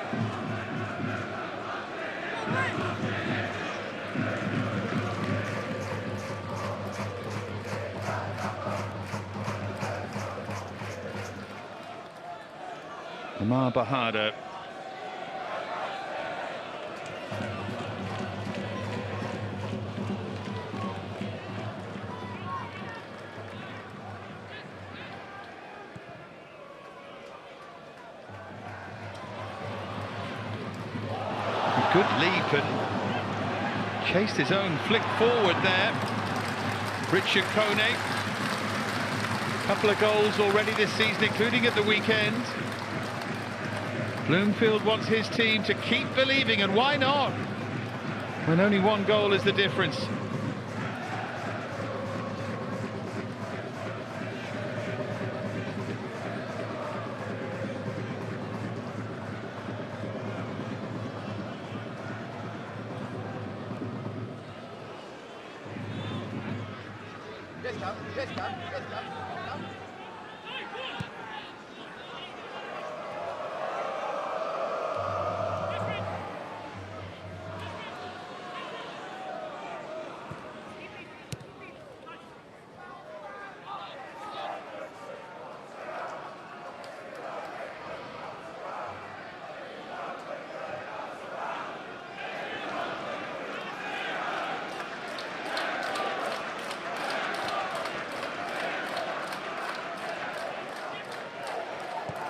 Amar Bahada. A good leap and chased his own flick forward there. Richard Kone. Couple of goals already this season, including at the weekend. Bloomfield wants his team to keep believing, and why not? When only one goal is the difference.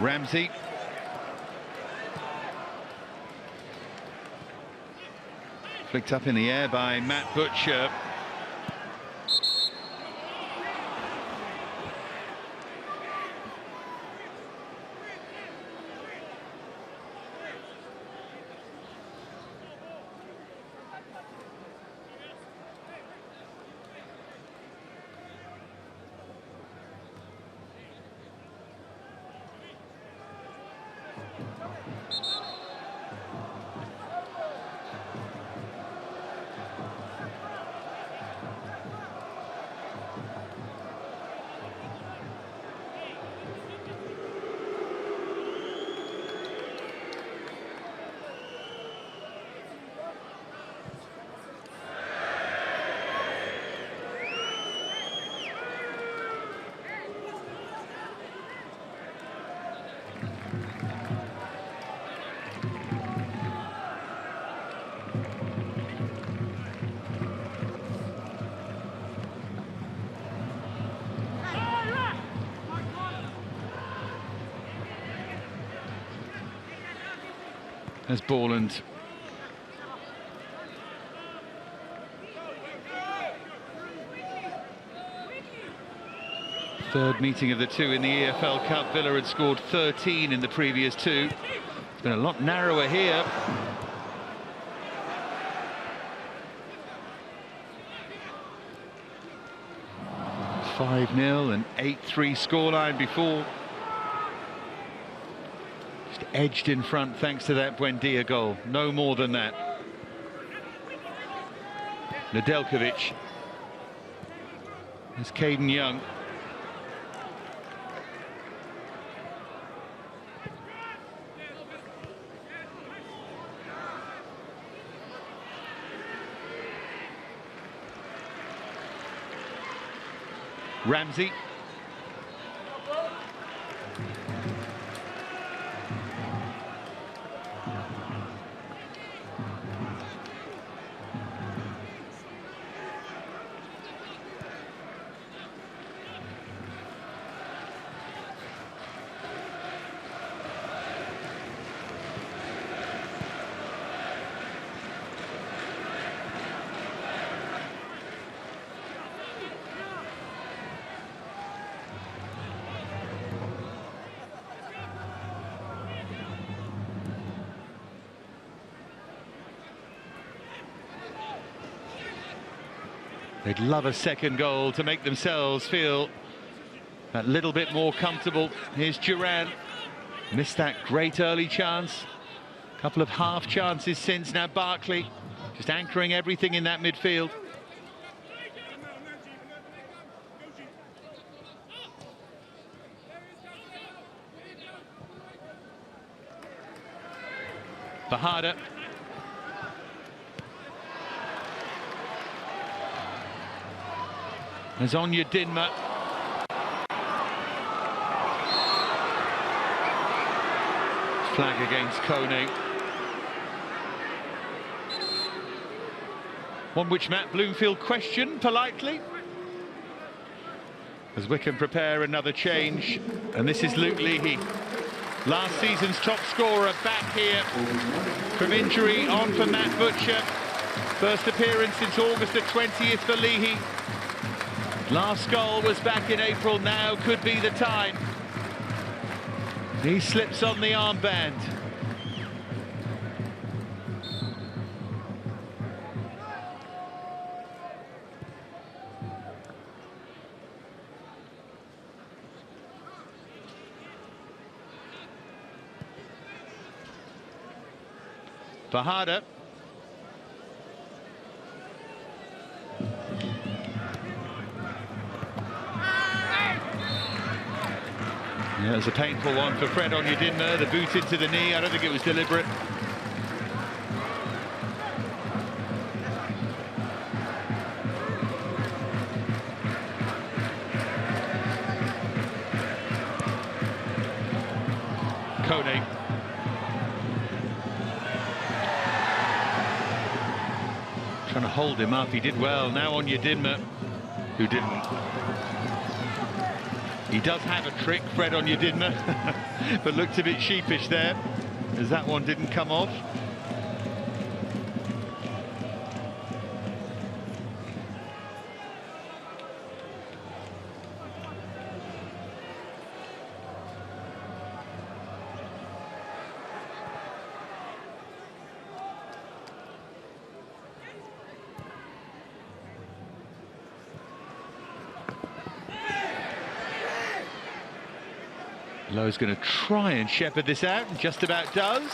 Ramsey. Flicked up in the air by Matt Butcher. as Borland. Third meeting of the two in the EFL Cup. Villa had scored 13 in the previous two. It's been a lot narrower here. 5-0 and 8-3 scoreline before. Just edged in front thanks to that Buendia goal. No more than that. Nedeljkovic. There's Caden Young. Ramsey. They'd love a second goal to make themselves feel that little bit more comfortable. Here's Duran. Missed that great early chance. A couple of half chances since. Now Barkley just anchoring everything in that midfield. Bahada. There's Onyedinma. Flag against Kone. One which Matt Bloomfield questioned politely. As Wycombe prepare another change. And this is Luke Leahy. Last season's top scorer back here from injury on for Matt Butcher. First appearance since August the 20th for Leahy. Last goal was back in April. Now could be the time. He slips on the armband. Bahada. Yeah, it was a painful one for Fred Onyedinma, the boot into the knee. I don't think it was deliberate. Kone. Trying to hold him up, he did well. Now Onyedinma, who didn't. He does have a trick, Fred Onyedinma, but looked a bit sheepish there, as that one didn't come off. Lowe's going to try and shepherd this out, and just about does.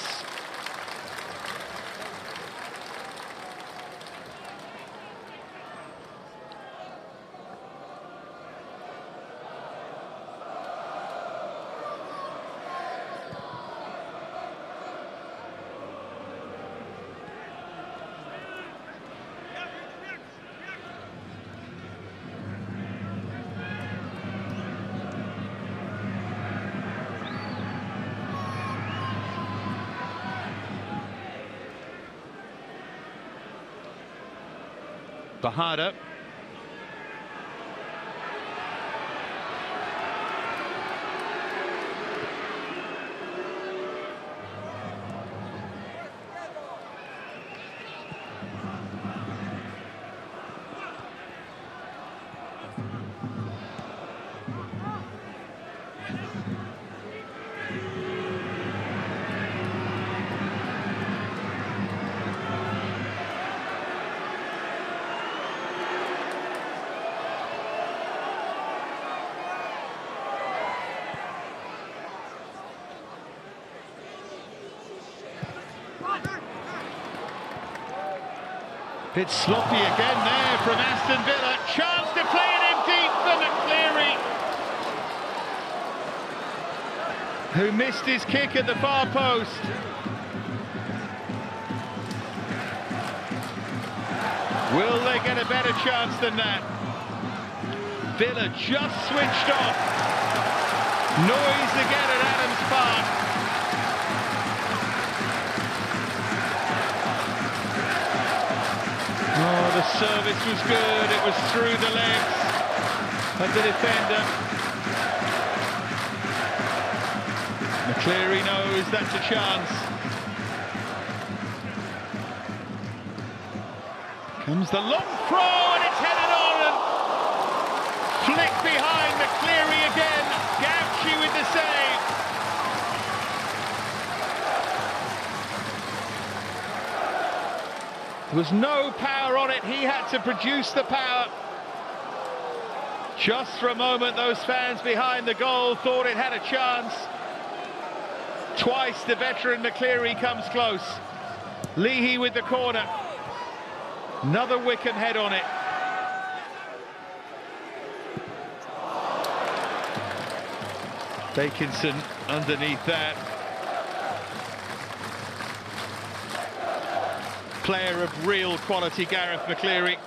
Bahada. Bit sloppy again there from Aston Villa. Chance to play it in deep for McCleary, who missed his kick at the far post. Will they get a better chance than that? Villa just switched off. Noise again at Adams Park. Oh, the service was good. It was through the legs of the defender. McCleary knows that's a chance. Comes the long throw, and it's headed on and flicked behind. McCleary again. Gauchi with the save. There was no power on it. He had to produce the power. Just for a moment, those fans behind the goal thought it had a chance. Twice the veteran McCleary comes close. Leahy with the corner. Another Wycombe head on it. Bakinson underneath that. Player of real quality, Gareth McCleary.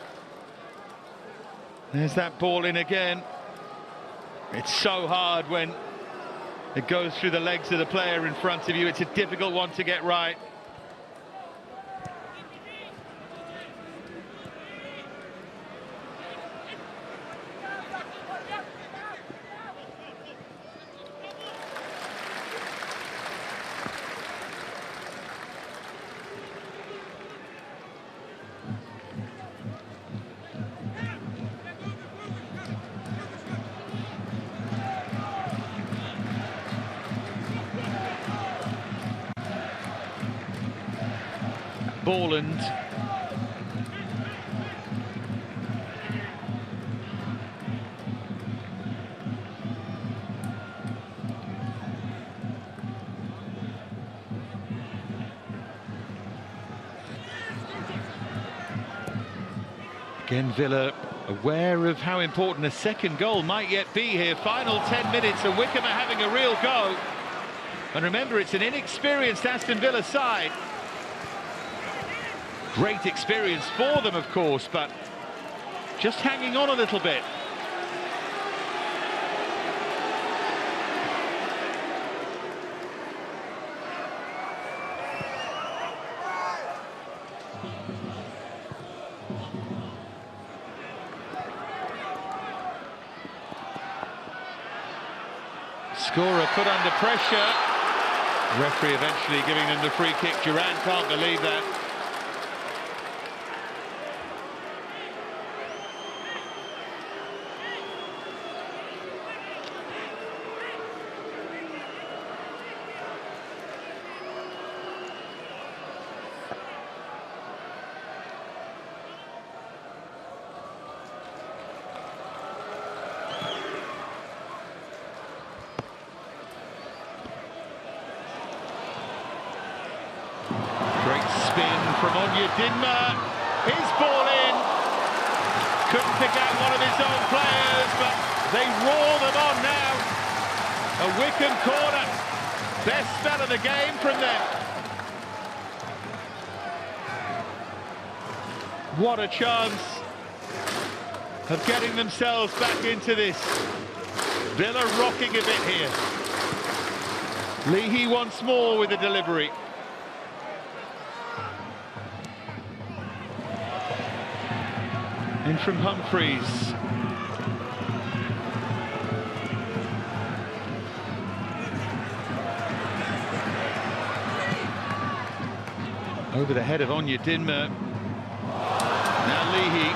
There's that ball in again. It's so hard when it goes through the legs of the player in front of you. It's a difficult one to get right. Borland. Again, Villa aware of how important a second goal might yet be here. Final 10 minutes, and Wycombe are having a real go. And remember, it's an inexperienced Aston Villa side. Great experience for them, of course, but just hanging on a little bit. Scorer put under pressure. Referee eventually giving them the free kick. Duran can't believe that. Spin from Onyedinma, his ball in, couldn't pick out one of his own players, but they roar them on now. A Wycombe corner, best spell of the game from them. What a chance of getting themselves back into this. Villa rocking a bit here. Leahy once more with the delivery. In from Humphreys. Over the head of Onyedinma. Now Leahy.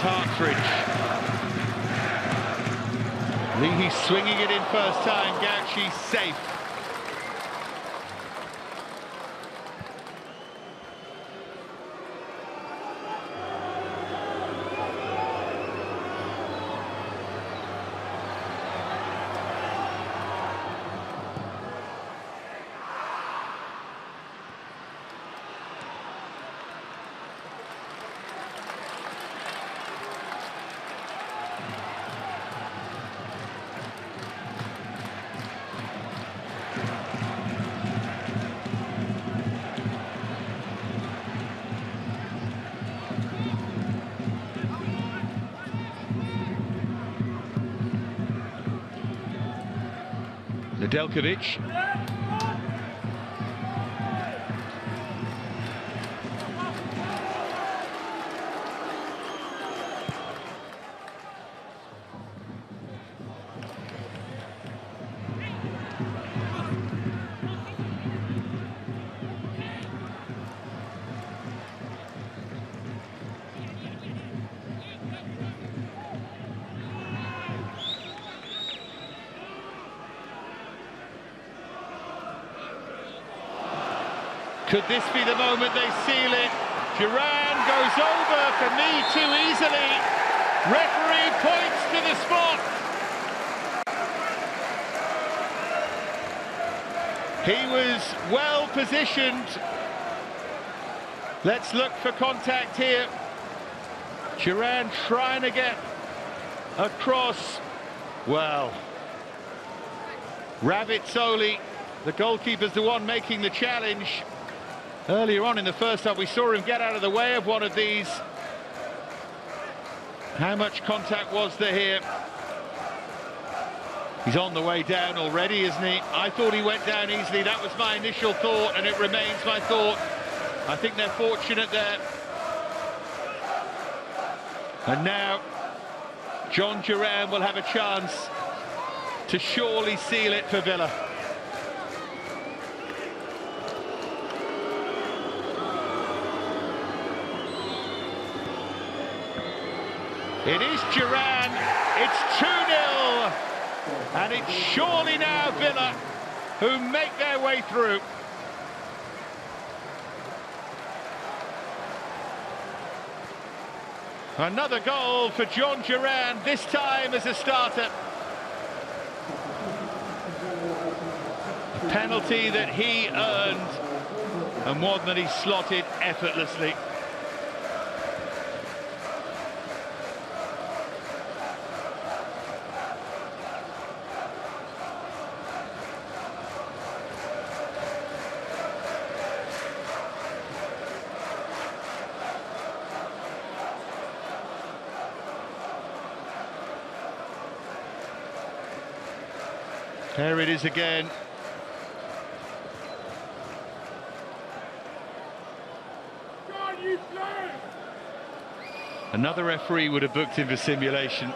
Partridge. Leahy swinging it in first time, Gauchi safe. Nedeljkovic. Could this be the moment they seal it? Duran goes over, for me, too easily. Referee points to the spot. He was well positioned. Let's look for contact here. Duran trying to get across. Well, Ravitsoli, the goalkeeper's the one making the challenge. Earlier on in the first half, we saw him get out of the way of one of these. How much contact was there here? He's on the way down already, isn't he? I thought he went down easily. That was my initial thought, and it remains my thought. I think they're fortunate there. And now, John Duran will have a chance to surely seal it for Villa. It is Duran, it's 2-0, and it's surely now Villa who make their way through. Another goal for John Duran, this time as a starter. A penalty that he earned, and one that he slotted effortlessly. There it is again. Another referee would have booked him for simulation.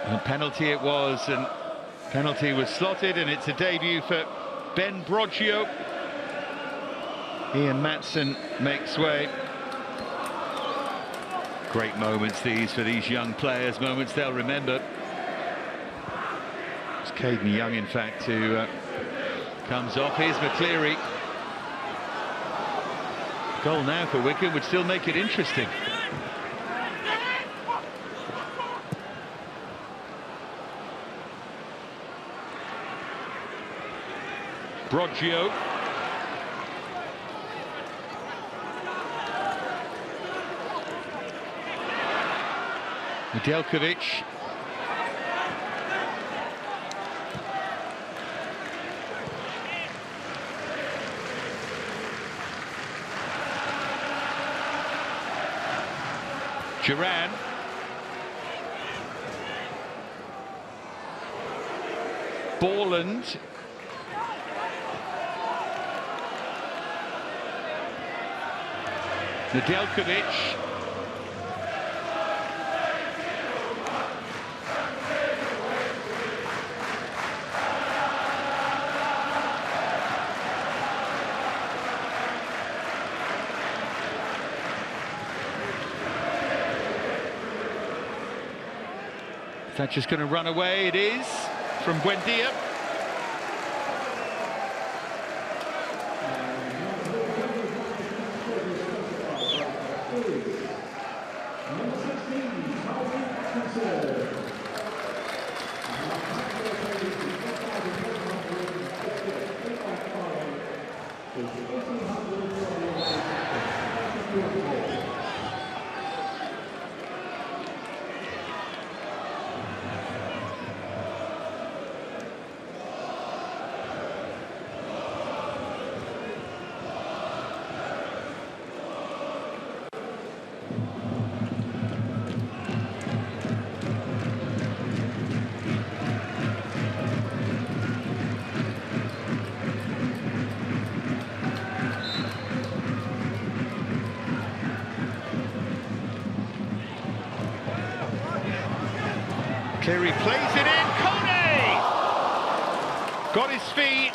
And penalty it was, and penalty was slotted, and it's a debut for Ben Broggio. Ian Matson makes way. Great moments these for these young players, moments they'll remember. It's Caden Young, in fact, who comes off. Here's McCleary. Goal now for Wycombe would still make it interesting. Broggio. Nedeljkovic. Duran. Borland. Nedeljkovic. Is that just going to run away? It is, from Buendia. Cleary plays it in, Kone! Got his feet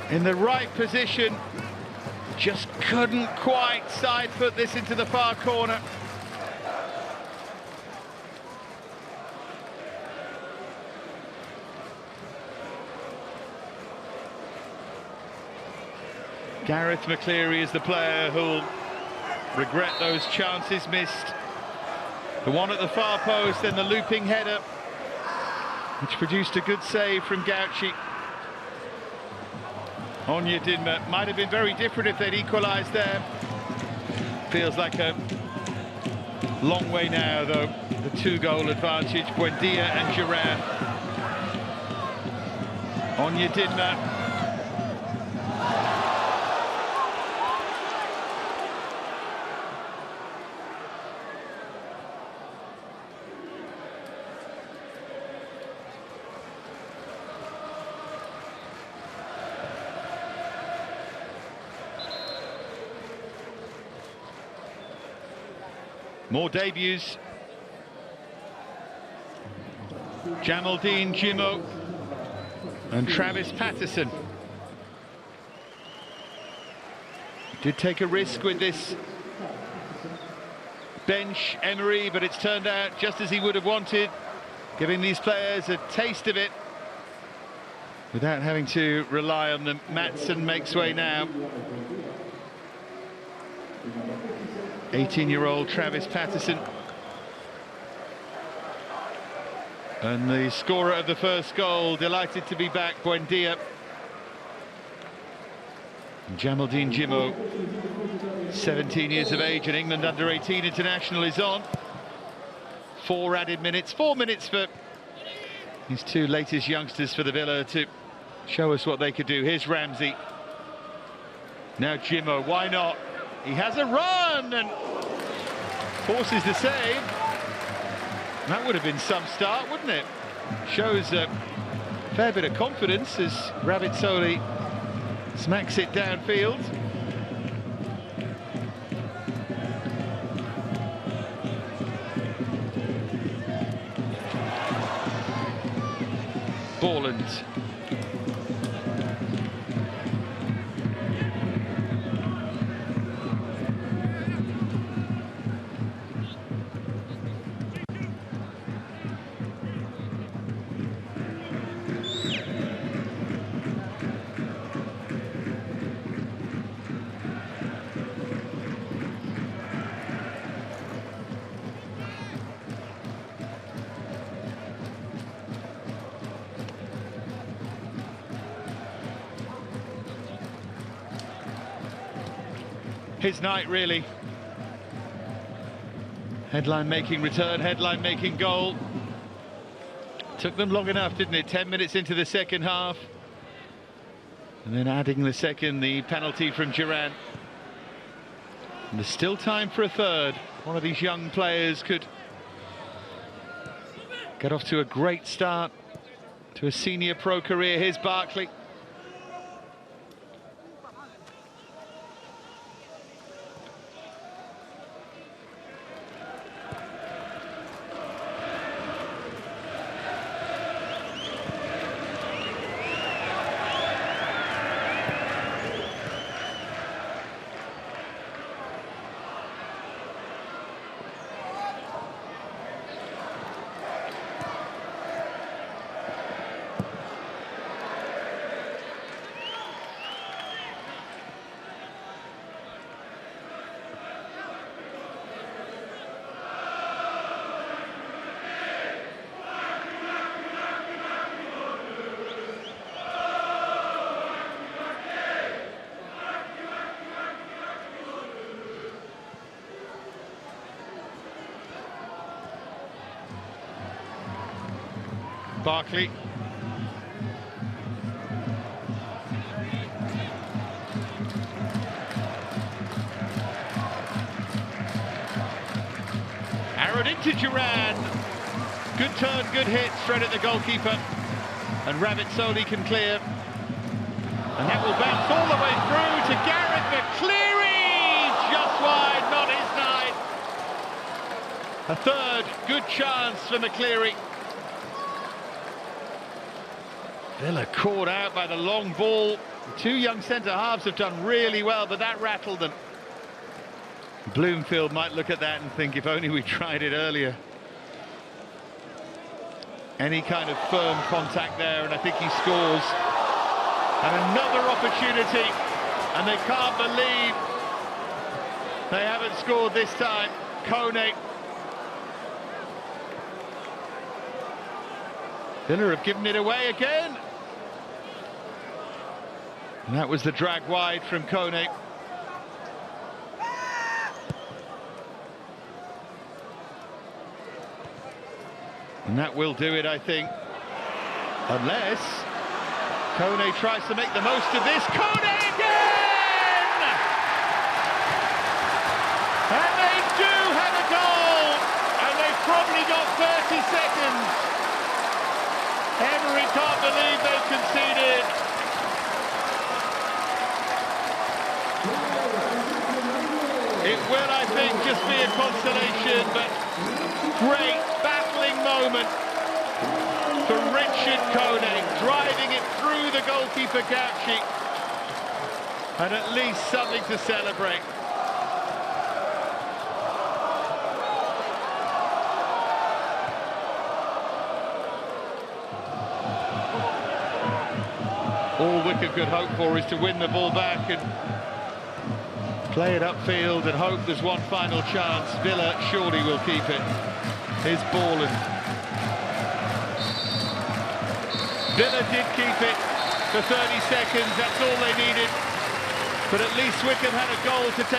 in the right position, just couldn't quite side foot this into the far corner. Gareth McCleary is the player who'll regret those chances missed. The one at the far post, then the looping header, which produced a good save from Gauci. Onyedinma might have been very different if they'd equalised there. Feels like a long way now, though. The two-goal advantage, Buendia and Duran. Onyedinma. More debuts. Jamaldine Jimo and Travis Patterson. Did take a risk with this bench, Emery, but it's turned out just as he would have wanted, giving these players a taste of it without having to rely on them. Maatsen makes way now. 18-year-old Travis Patterson. And the scorer of the first goal, delighted to be back, Buendia. Jamaldine Jimo, 17 years of age, and England under-18 international is on. 4 added minutes, 4 minutes for these two latest youngsters for the Villa to show us what they could do. Here's Ramsey. Now Jimo, why not? He has a run and forces the save. That would have been some start, wouldn't it? Shows a fair bit of confidence as Ravitsoli smacks it downfield. Borland. His night, really. Headline-making return, headline-making goal. Took them long enough, didn't it? 10 minutes into the second half. And then adding the second, the penalty from Duran. And there's still time for a third. One of these young players could get off to a great start to a senior pro career. Here's Barkley. Barkley. Arrowed into Duran. Good turn, good hit, straight at the goalkeeper. And Rabbit Soli can clear. And that will bounce all the way through to Gareth McCleary! Just wide, not his night. A third good chance for McCleary. Villa caught out by the long ball. The two young centre-halves have done really well, but that rattled them. Bloomfield might look at that and think, if only we tried it earlier. Any kind of firm contact there, and I think he scores. And another opportunity, and they can't believe they haven't scored this time. Kone. Villa have given it away again. And that was the drag wide from Kone. And that will do it, I think. Unless Kone tries to make the most of this. Kone again! And they do have a goal! And they've probably got 30 seconds. Emery can't believe they've conceded. It will, I think, just be a consolation, but great battling moment for Richard Kone, driving it through the goalkeeper Gauci, and at least something to celebrate. All Wycombe could hope for is to win the ball back and play it upfield and hope there's one final chance. Villa surely will keep it. Here's Borland. Villa did keep it for 30 seconds, that's all they needed. But at least Wycombe had a goal to take